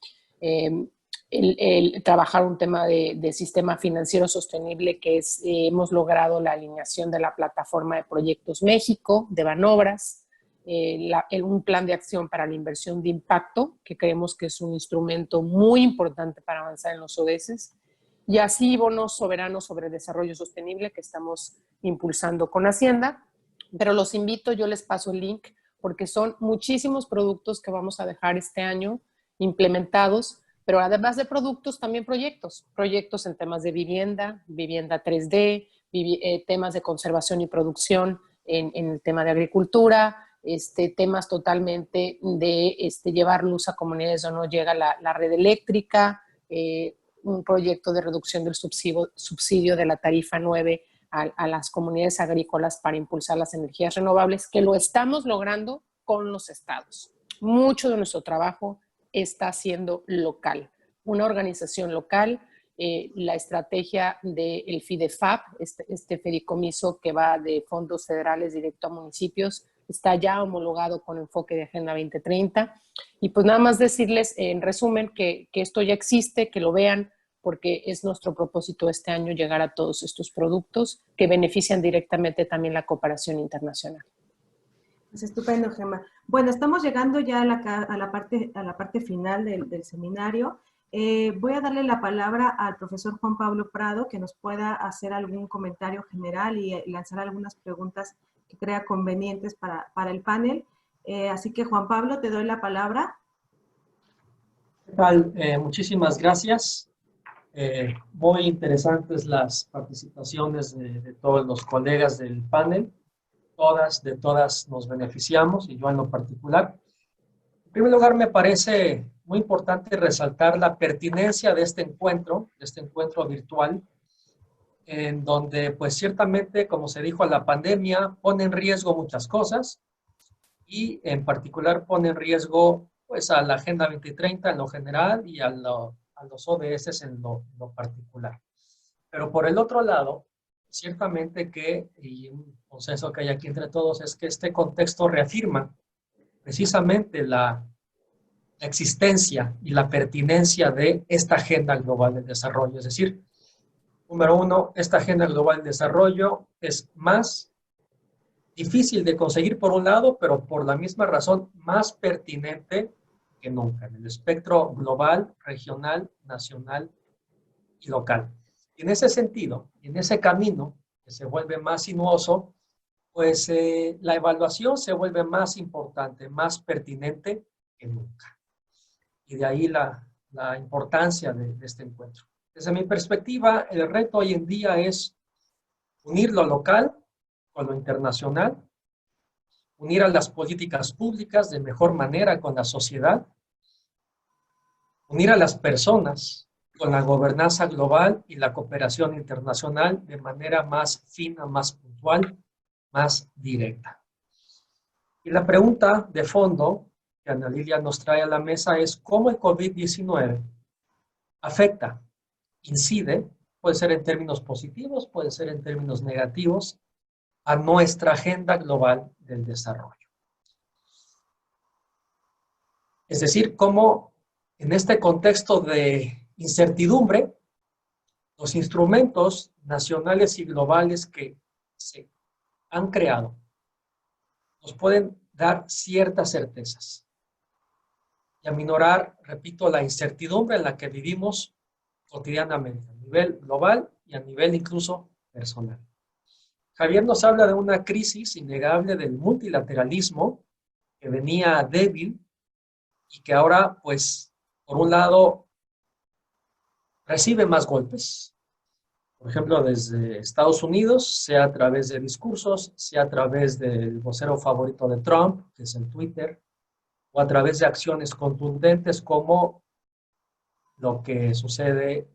Trabajar un tema de sistema financiero sostenible, que hemos logrado la alineación de la plataforma de Proyectos México, de Banobras, un plan de acción para la inversión de impacto, que creemos que es un instrumento muy importante para avanzar en los ODS, y así bonos soberanos sobre desarrollo sostenible que estamos impulsando con Hacienda. Pero los invito, yo les paso el link, porque son muchísimos productos que vamos a dejar este año implementados, pero además de productos, también proyectos en temas de vivienda 3D, temas de conservación y producción en el tema de agricultura, temas totalmente de llevar luz a comunidades donde no llega la red eléctrica, un proyecto de reducción del subsidio de la tarifa 9 a las comunidades agrícolas para impulsar las energías renovables, que lo estamos logrando con los estados. Mucho de nuestro trabajo está siendo local, una organización local. La estrategia del FIDEFAP, este fideicomiso que va de fondos federales directo a municipios, está ya homologado con enfoque de Agenda 2030. Y pues nada más decirles en resumen que esto ya existe, que lo vean, porque es nuestro propósito este año llegar a todos estos productos que benefician directamente también la cooperación internacional. Pues estupendo, Gemma. Bueno, estamos llegando ya a la parte final del seminario. Voy a darle la palabra al profesor Juan Pablo Prado, que nos pueda hacer algún comentario general y lanzar algunas preguntas que crea convenientes para el panel. Así que, Juan Pablo, te doy la palabra. ¿Qué tal? Muchísimas gracias. Muy interesantes las participaciones de todos los colegas del panel. De todas nos beneficiamos, y yo en lo particular. En primer lugar, me parece muy importante resaltar la pertinencia de este encuentro virtual, en donde, pues ciertamente, como se dijo, la pandemia pone en riesgo muchas cosas, y en particular pone en riesgo, pues, a la Agenda 2030 en lo general y a los ODS en lo particular. Pero por el otro lado, ciertamente y un consenso que hay aquí entre todos, es que este contexto reafirma precisamente la existencia y la pertinencia de esta Agenda Global de Desarrollo. Es decir, número uno, esta Agenda Global de Desarrollo es más difícil de conseguir por un lado, pero por la misma razón más pertinente que nunca, en el espectro global, regional, nacional y local. Y en ese sentido, en ese camino que se vuelve más sinuoso, pues la evaluación se vuelve más importante, más pertinente que nunca. Y de ahí la importancia de este encuentro. Desde mi perspectiva, el reto hoy en día es unir lo local con lo internacional, unir a las políticas públicas de mejor manera con la sociedad, unir a las personas con la gobernanza global y la cooperación internacional de manera más fina, más puntual, más directa. Y la pregunta de fondo que Ana Lilia nos trae a la mesa es cómo el COVID-19 afecta, incide puede ser en términos positivos, puede ser en términos negativos, a nuestra agenda global del desarrollo. Es decir, cómo en este contexto de incertidumbre, los instrumentos nacionales y globales que se han creado nos pueden dar ciertas certezas y aminorar, repito, la incertidumbre en la que vivimos cotidianamente, a nivel global y a nivel incluso personal. Javier nos habla de una crisis innegable del multilateralismo que venía débil y que ahora, pues, por un lado, recibe más golpes. Por ejemplo, desde Estados Unidos, sea a través de discursos, sea a través del vocero favorito de Trump, que es el Twitter, o a través de acciones contundentes como lo que sucede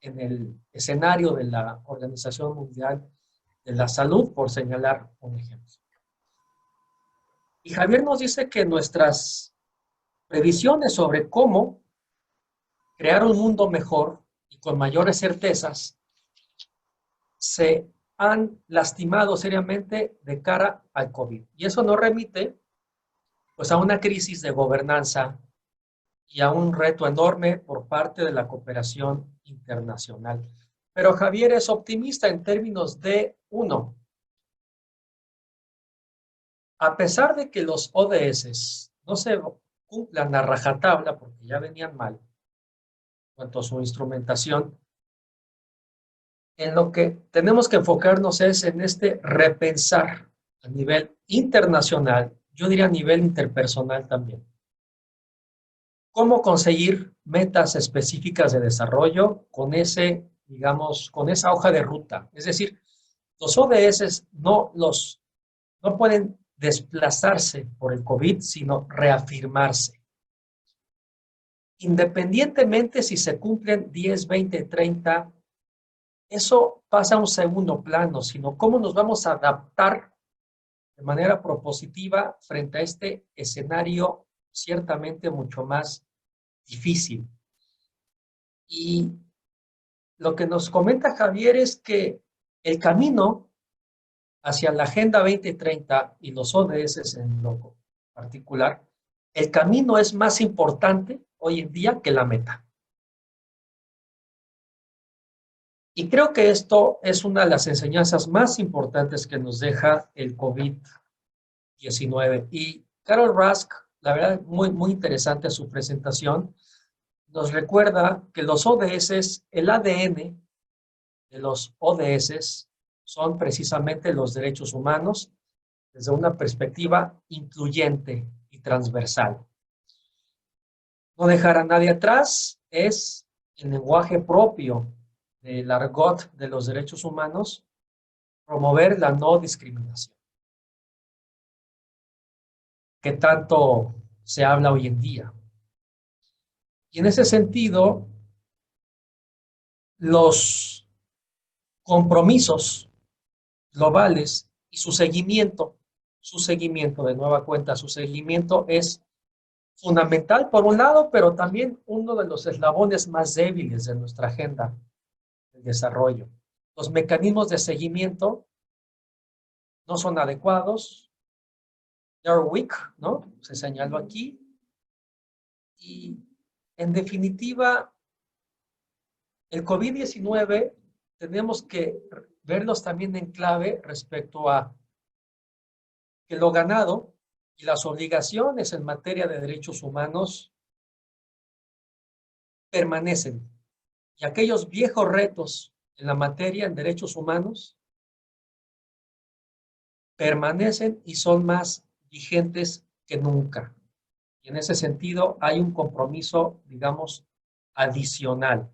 en el escenario de la Organización Mundial de la Salud, por señalar un ejemplo. Y Javier nos dice que nuestras previsiones sobre cómo crear un mundo mejor y con mayores certezas se han lastimado seriamente de cara al COVID. Y eso nos remite pues, a una crisis de gobernanza y a un reto enorme por parte de la cooperación internacional. Pero Javier es optimista en términos de, uno, a pesar de que los ODS no se cumplan a rajatabla, porque ya venían mal, en cuanto a su instrumentación, en lo que tenemos que enfocarnos es en este repensar a nivel internacional, yo diría a nivel interpersonal también. ¿Cómo conseguir metas específicas de desarrollo con ese, digamos, con esa hoja de ruta? Es decir, los ODS no pueden desplazarse por el COVID, sino reafirmarse. Independientemente si se cumplen 10, 20, 30, eso pasa a un segundo plano, sino cómo nos vamos a adaptar de manera propositiva frente a este escenario ciertamente mucho más difícil. Y lo que nos comenta Javier es que el camino hacia la Agenda 2030 y los ODS en lo particular, el camino es más importante hoy en día que la meta. Y creo que esto es una de las enseñanzas más importantes que nos deja el COVID-19. Y Carol Rusk, la verdad, muy interesante su presentación, nos recuerda que los ODS, el ADN de los ODS son precisamente los derechos humanos desde una perspectiva incluyente y transversal. No dejar a nadie atrás es el lenguaje propio del argot de los derechos humanos, promover la no discriminación, que tanto se habla hoy en día. Y en ese sentido, los compromisos globales y su seguimiento de nueva cuenta, su seguimiento es fundamental por un lado, pero también uno de los eslabones más débiles de nuestra agenda de desarrollo. Los mecanismos de seguimiento no son adecuados, they're weak, ¿no? Se señaló aquí. Y en definitiva, el COVID-19 tenemos que verlos también en clave respecto a que lo ganado y las obligaciones en materia de derechos humanos permanecen. Y aquellos viejos retos en la materia en derechos humanos permanecen y son más vigentes que nunca. Y en ese sentido hay un compromiso, digamos, adicional.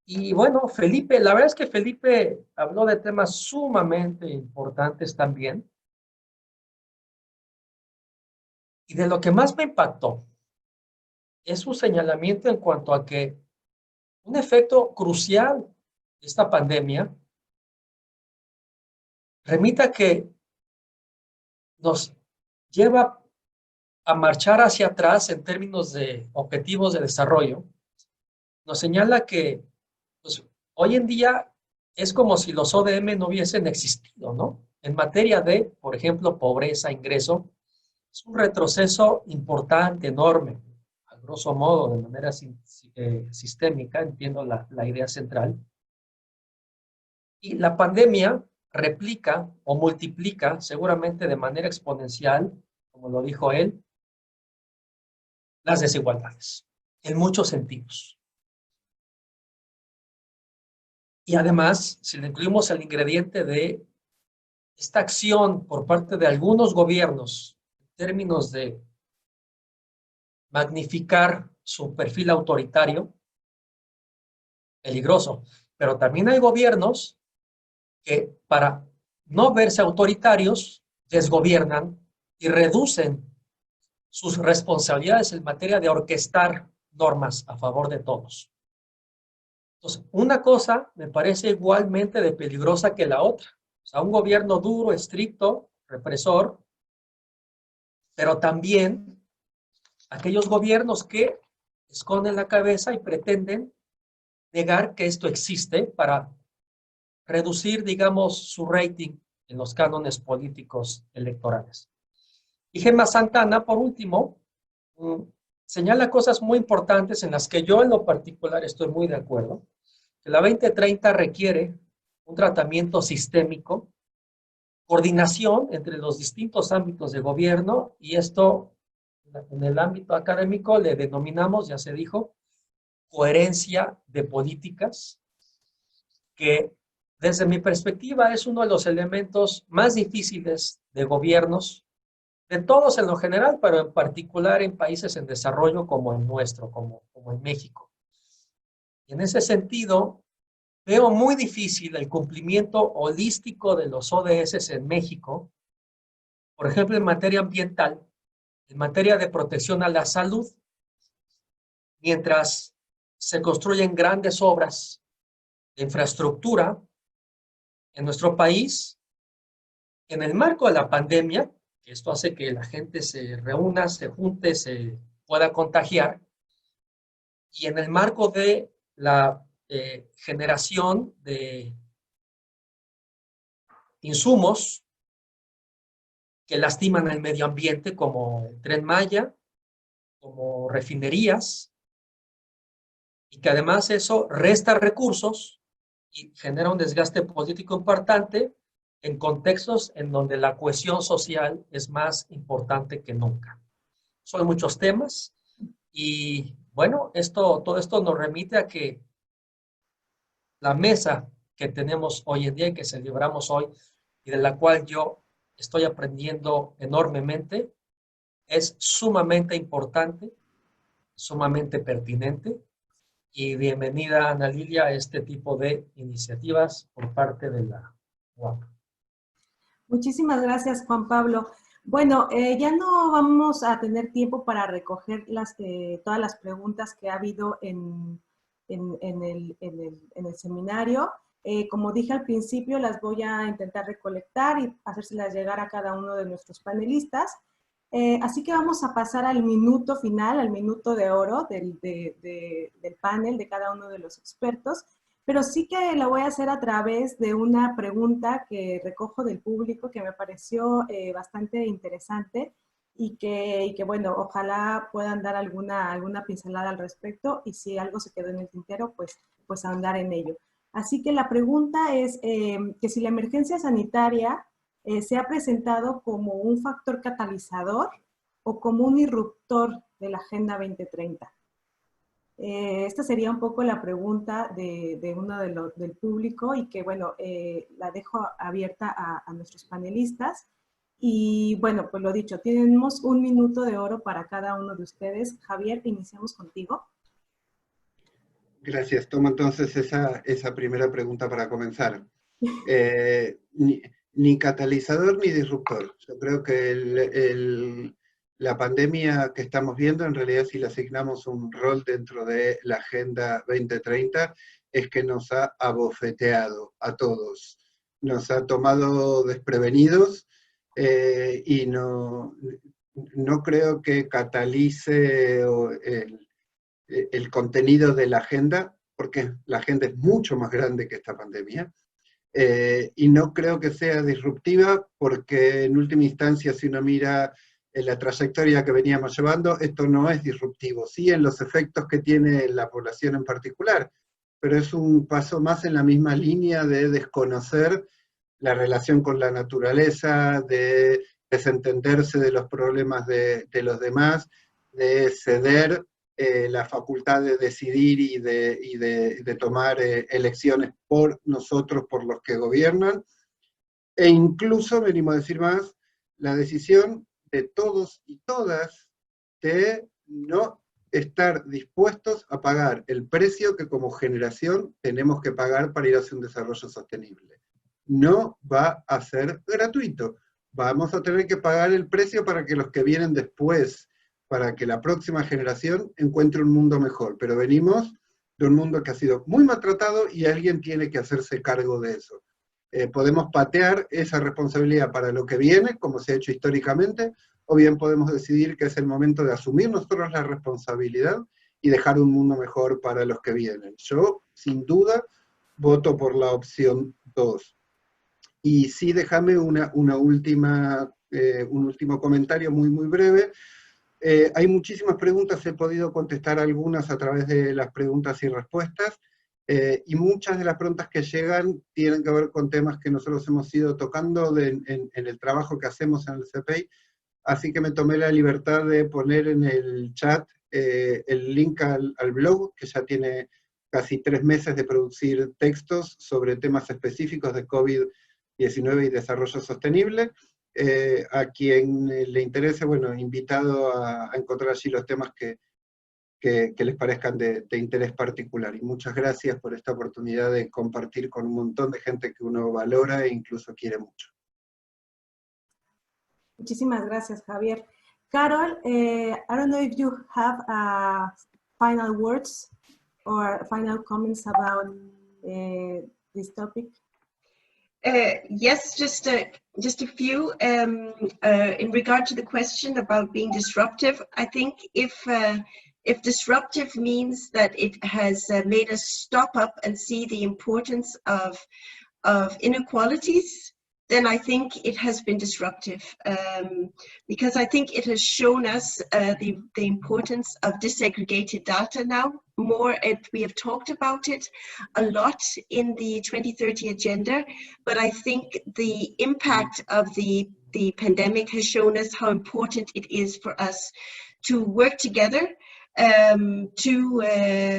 Y bueno, Felipe, la verdad es que Felipe habló de temas sumamente importantes también. Y de lo que más me impactó es su señalamiento en cuanto a que un efecto crucial de esta pandemia remite a que nos lleva a marchar hacia atrás en términos de objetivos de desarrollo, nos señala que pues, hoy en día es como si los ODM no hubiesen existido, ¿no? En materia de, por ejemplo, pobreza, ingreso, es un retroceso importante, enorme, a grosso modo, de manera sistémica, entiendo la idea central. Y la pandemia replica o multiplica, seguramente de manera exponencial, como lo dijo él, las desigualdades, en muchos sentidos. Y además, si le incluimos el ingrediente de esta acción por parte de algunos gobiernos, en términos de magnificar su perfil autoritario, peligroso. Pero también hay gobiernos que para no verse autoritarios, desgobiernan y reducen sus responsabilidades en materia de orquestar normas a favor de todos. Entonces, una cosa me parece igualmente de peligrosa que la otra. O sea, un gobierno duro, estricto, represor, pero también aquellos gobiernos que esconden la cabeza y pretenden negar que esto existe para reducir, digamos, su rating en los cánones políticos electorales. Y Gemma Santana, por último, señala cosas muy importantes en las que yo en lo particular estoy muy de acuerdo, que la 2030 requiere un tratamiento sistémico, coordinación entre los distintos ámbitos de gobierno, y esto en el ámbito académico le denominamos, ya se dijo, coherencia de políticas, que desde mi perspectiva es uno de los elementos más difíciles de gobiernos, de todos en lo general, pero en particular en países en desarrollo como el nuestro, como en México. Y en ese sentido, veo muy difícil el cumplimiento holístico de los ODS en México, por ejemplo, en materia ambiental, en materia de protección a la salud, mientras se construyen grandes obras de infraestructura en nuestro país, en el marco de la pandemia, que esto hace que la gente se reúna, se junte, se pueda contagiar, y en el marco de la generación de insumos que lastiman al medio ambiente, como el Tren Maya, como refinerías, y que además eso resta recursos y genera un desgaste político importante en contextos en donde la cohesión social es más importante que nunca. Son muchos temas y bueno, todo esto nos remite a que la mesa que tenemos hoy en día y que celebramos hoy y de la cual yo estoy aprendiendo enormemente, es sumamente importante, sumamente pertinente. Y bienvenida, Ana Lilia, a este tipo de iniciativas por parte de la UAP. Muchísimas gracias, Juan Pablo. Bueno, ya no vamos a tener tiempo para recoger todas las preguntas que ha habido en el seminario. Como dije al principio, las voy a intentar recolectar y hacérselas llegar a cada uno de nuestros panelistas. Así que vamos a pasar al minuto final, al minuto de oro del panel de cada uno de los expertos, pero sí que lo voy a hacer a través de una pregunta que recojo del público que me pareció bastante interesante y que, bueno, ojalá puedan dar alguna pincelada al respecto, y si algo se quedó en el tintero, pues ahondar en ello. Así que la pregunta es que si la emergencia sanitaria se ha presentado como un factor catalizador o como un irruptor de la Agenda 2030. Esta sería un poco la pregunta de uno del público, y que, bueno, la dejo abierta a nuestros panelistas. Y bueno, pues lo dicho, tenemos un minuto de oro para cada uno de ustedes. Javier, iniciamos contigo. Gracias. Tomo entonces esa primera pregunta para comenzar. Ni catalizador ni disruptor. Yo creo que la pandemia que estamos viendo, en realidad, si le asignamos un rol dentro de la Agenda 2030, es que nos ha abofeteado a todos. Nos ha tomado desprevenidos y no creo que catalice el contenido de la agenda, porque la agenda es mucho más grande que esta pandemia, y no creo que sea disruptiva, porque en última instancia, si uno mira en la trayectoria que veníamos llevando, esto no es disruptivo, sí en los efectos que tiene en la población en particular, pero es un paso más en la misma línea de desconocer la relación con la naturaleza, de desentenderse de los problemas de los demás, de ceder la facultad de decidir y de tomar elecciones por nosotros, por los que gobiernan, e incluso, venimos a decir más, la decisión de todos y todas de no estar dispuestos a pagar el precio que como generación tenemos que pagar para ir hacia un desarrollo sostenible. No va a ser gratuito. Vamos a tener que pagar el precio para que los que vienen después, para que la próxima generación encuentre un mundo mejor. Pero venimos de un mundo que ha sido muy maltratado y alguien tiene que hacerse cargo de eso. Podemos patear esa responsabilidad para lo que viene, como se ha hecho históricamente, o bien podemos decidir que es el momento de asumir nosotros la responsabilidad y dejar un mundo mejor para los que vienen. Yo, sin duda, voto por la opción 2. Y sí, déjame un último comentario muy, muy breve. Hay muchísimas preguntas, he podido contestar algunas a través de las preguntas y respuestas, y muchas de las preguntas que llegan tienen que ver con temas que nosotros hemos ido tocando en el trabajo que hacemos en el CPI, así que me tomé la libertad de poner en el chat el link al blog, que ya tiene casi 3 meses de producir textos sobre temas específicos de COVID-19 y desarrollo sostenible. A quien le interese, bueno, invitado a encontrar allí los temas que les parezcan de interés particular. Y muchas gracias por esta oportunidad de compartir con un montón de gente que uno valora e incluso quiere mucho. Muchísimas gracias, Javier. Carol, I don't know if you have final words or final comments about this topic. Yes, just a few. In regard to the question about being disruptive, I think if disruptive means that it has made us stop up and see the importance of inequalities, then I think it has been disruptive, because I think it has shown us the importance of disaggregated data now. We have talked about it a lot in the 2030 agenda, but I think the impact of the pandemic has shown us how important it is for us to work together to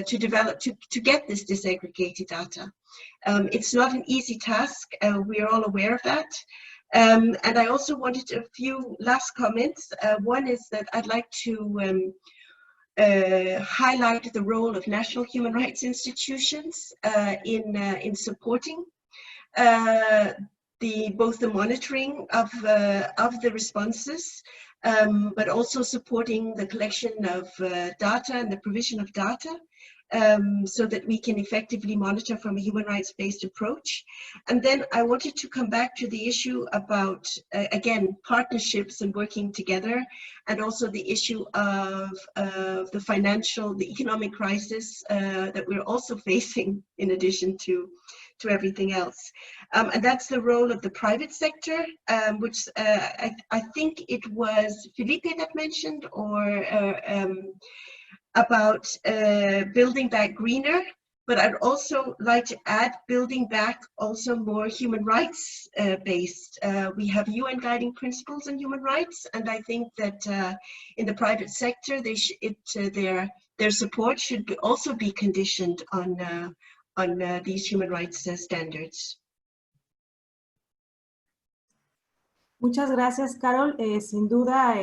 develop, to get this disaggregated data. It's not an easy task, we are all aware of that. And I also wanted a few last comments. One is that I'd like to highlight the role of national human rights institutions in supporting both the monitoring of the responses, but also supporting the collection of data and the provision of data, so that we can effectively monitor from a human rights-based approach. And then I wanted to come back to the issue about, again, partnerships and working together, and also the issue of the economic crisis that we're also facing in addition to everything else. And that's the role of the private sector, which I think it was Felipe that mentioned, or about building back greener, but I'd also like to add building back also more human rights based. We have UN guiding principles in human rights, and I think that in the private sector, their support should also be conditioned on these human rights standards. Muchas gracias, Carol. Sin duda,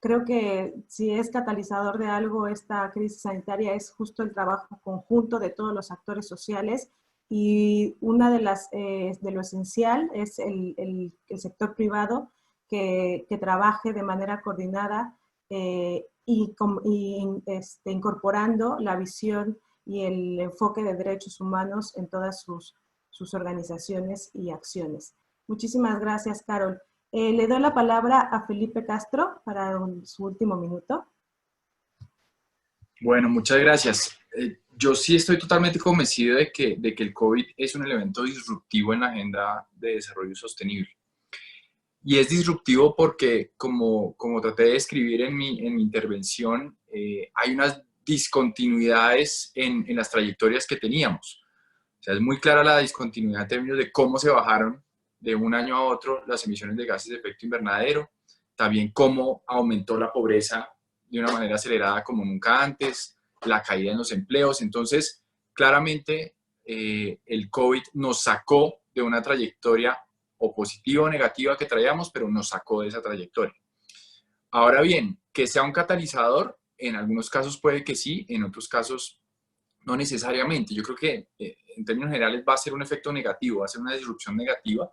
creo que si es catalizador de algo esta crisis sanitaria es justo el trabajo conjunto de todos los actores sociales, y una de lo esencial es el sector privado que trabaje de manera coordinada incorporando la visión y el enfoque de derechos humanos en todas sus organizaciones y acciones. Muchísimas gracias, Carol. Le doy la palabra a Felipe Castro para su último minuto. Bueno, muchas gracias. Yo sí estoy totalmente convencido de que el COVID es un elemento disruptivo en la agenda de desarrollo sostenible. Y es disruptivo porque, como traté de describir en mi intervención, hay unas discontinuidades en las trayectorias que teníamos. O sea, es muy clara la discontinuidad en términos de cómo se bajaron de un año a otro las emisiones de gases de efecto invernadero, también cómo aumentó la pobreza de una manera acelerada como nunca antes, la caída en los empleos. Entonces, claramente, el COVID nos sacó de una trayectoria o positiva o negativa que traíamos, pero nos sacó de esa trayectoria. Ahora bien, que sea un catalizador, en algunos casos puede que sí, en otros casos no necesariamente. Yo creo que en términos generales va a ser un efecto negativo, va a ser una disrupción negativa,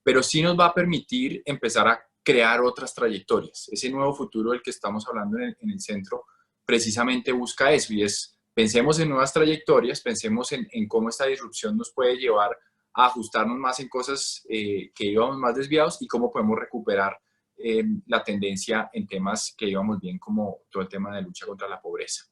pero sí nos va a permitir empezar a crear otras trayectorias. Ese nuevo futuro del que estamos hablando en el centro precisamente busca eso, y es, pensemos en nuevas trayectorias, pensemos en cómo esta disrupción nos puede llevar a ajustarnos más en cosas que íbamos más desviados y cómo podemos recuperar la tendencia en temas que íbamos bien, como todo el tema de lucha contra la pobreza.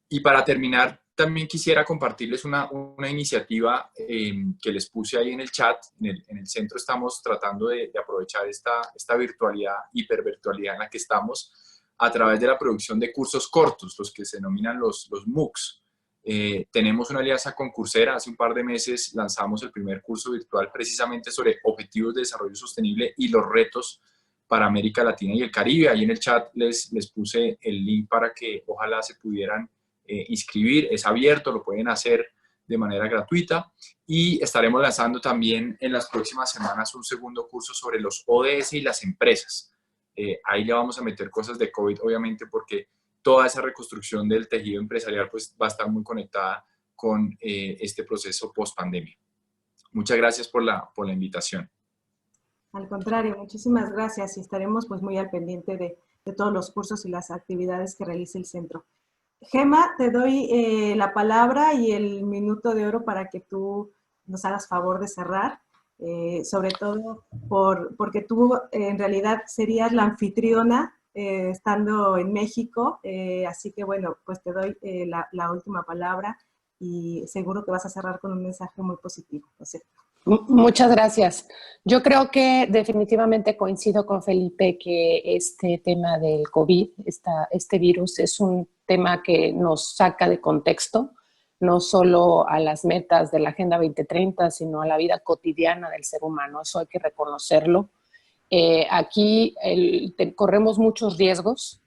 Y para terminar, también quisiera compartirles una iniciativa que les puse ahí en el chat. En el centro estamos tratando de aprovechar esta virtualidad, hipervirtualidad en la que estamos, a través de la producción de cursos cortos, los que se denominan los MOOCs. Tenemos una alianza con Coursera. Hace un par de meses lanzamos el primer curso virtual precisamente sobre objetivos de desarrollo sostenible y los retos para América Latina y el Caribe. Ahí en el chat les puse el link para que ojalá se pudieran inscribir. Es abierto, lo pueden hacer de manera gratuita, y estaremos lanzando también en las próximas semanas un segundo curso sobre los ODS y las empresas. Ahí le vamos a meter cosas de COVID, obviamente, porque toda esa reconstrucción del tejido empresarial pues va a estar muy conectada con este proceso post-pandemia. Muchas gracias por la invitación. Al contrario, muchísimas gracias, y estaremos pues muy al pendiente de todos los cursos y las actividades que realice el centro. Gema, te doy la palabra y el minuto de oro para que tú nos hagas favor de cerrar, sobre todo porque tú en realidad serías la anfitriona estando en México, así que bueno, pues te doy la última palabra y seguro que vas a cerrar con un mensaje muy positivo. Entonces, muchas gracias. Yo creo que definitivamente coincido con Felipe que este tema del COVID, este virus, es un tema que nos saca de contexto, no solo a las metas de la Agenda 2030, sino a la vida cotidiana del ser humano. Eso hay que reconocerlo. Aquí corremos muchos riesgos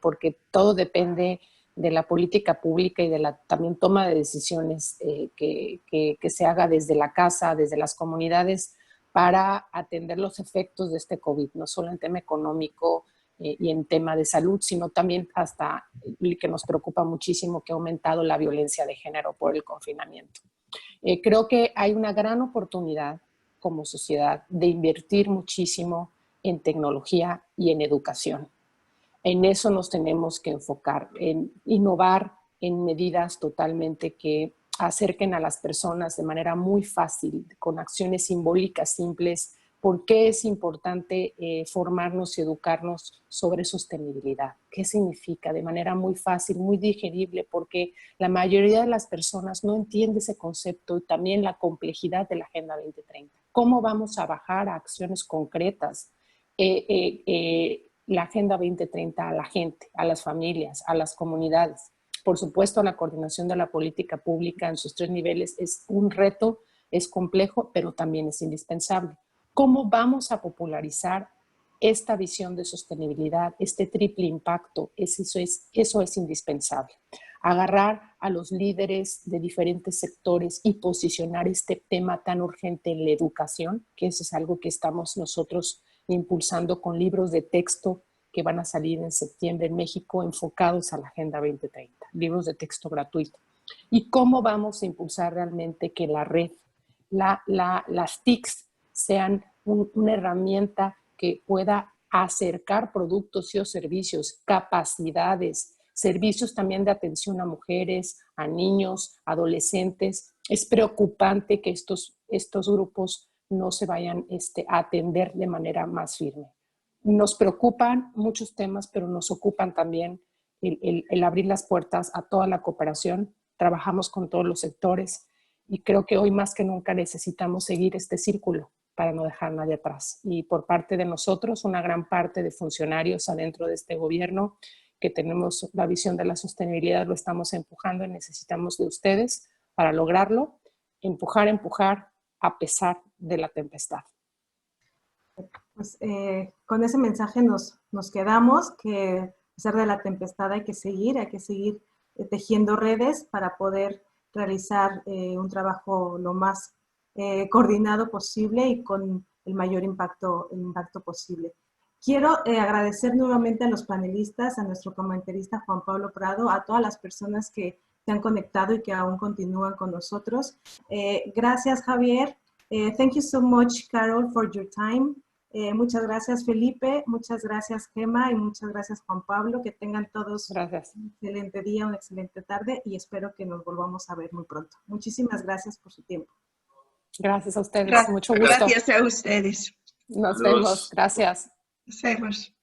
porque todo depende de la política pública y de la también toma de decisiones que se haga desde la casa, desde las comunidades, para atender los efectos de este COVID, no solo en tema económico y en tema de salud, sino también hasta que nos preocupa muchísimo, que ha aumentado la violencia de género por el confinamiento. Creo que hay una gran oportunidad como sociedad de invertir muchísimo en tecnología y en educación. En eso nos tenemos que enfocar, en innovar en medidas totalmente que acerquen a las personas de manera muy fácil, con acciones simbólicas simples. ¿Por qué es importante formarnos y educarnos sobre sostenibilidad? ¿Qué significa? De manera muy fácil, muy digerible, porque la mayoría de las personas no entiende ese concepto y también la complejidad de la Agenda 2030. ¿Cómo vamos a bajar a acciones concretas la Agenda 2030 a la gente, a las familias, a las comunidades? Por supuesto, la coordinación de la política pública en sus 3 niveles es un reto, es complejo, pero también es indispensable. ¿Cómo vamos a popularizar esta visión de sostenibilidad, este triple impacto? Eso es indispensable. Agarrar a los líderes de diferentes sectores y posicionar este tema tan urgente en la educación, que eso es algo que estamos nosotros impulsando con libros de texto que van a salir en septiembre en México enfocados a la Agenda 2030, libros de texto gratuito. ¿Y cómo vamos a impulsar realmente que la red, las TICs sean una herramienta que pueda acercar productos y o servicios, capacidades, servicios también de atención a mujeres, a niños, adolescentes? Es preocupante que estos grupos no se vayan a atender de manera más firme. Nos preocupan muchos temas, pero nos ocupan también el abrir las puertas a toda la cooperación. Trabajamos con todos los sectores y creo que hoy más que nunca necesitamos seguir este círculo para no dejar a nadie atrás. Y por parte de nosotros, una gran parte de funcionarios adentro de este gobierno que tenemos la visión de la sostenibilidad, lo estamos empujando y necesitamos de ustedes para lograrlo. Empujar a pesar de la tempestad. Pues con ese mensaje nos quedamos, que a pesar de la tempestad hay que seguir tejiendo redes para poder realizar un trabajo lo más coordinado posible y con el mayor impacto posible. Quiero agradecer nuevamente a los panelistas, a nuestro comentarista Juan Pablo Prado, a todas las personas que se han conectado y que aún continúan con nosotros. Gracias, Javier. Thank you so much, Carol, for your time. Muchas gracias, Felipe. Muchas gracias, Gema. Y muchas gracias, Juan Pablo. Que tengan todos un excelente día, una excelente tarde y espero que nos volvamos a ver muy pronto. Muchísimas gracias por su tiempo. Gracias a ustedes. Mucho gusto. Gracias a ustedes. Nos vemos. Gracias. Nos vemos.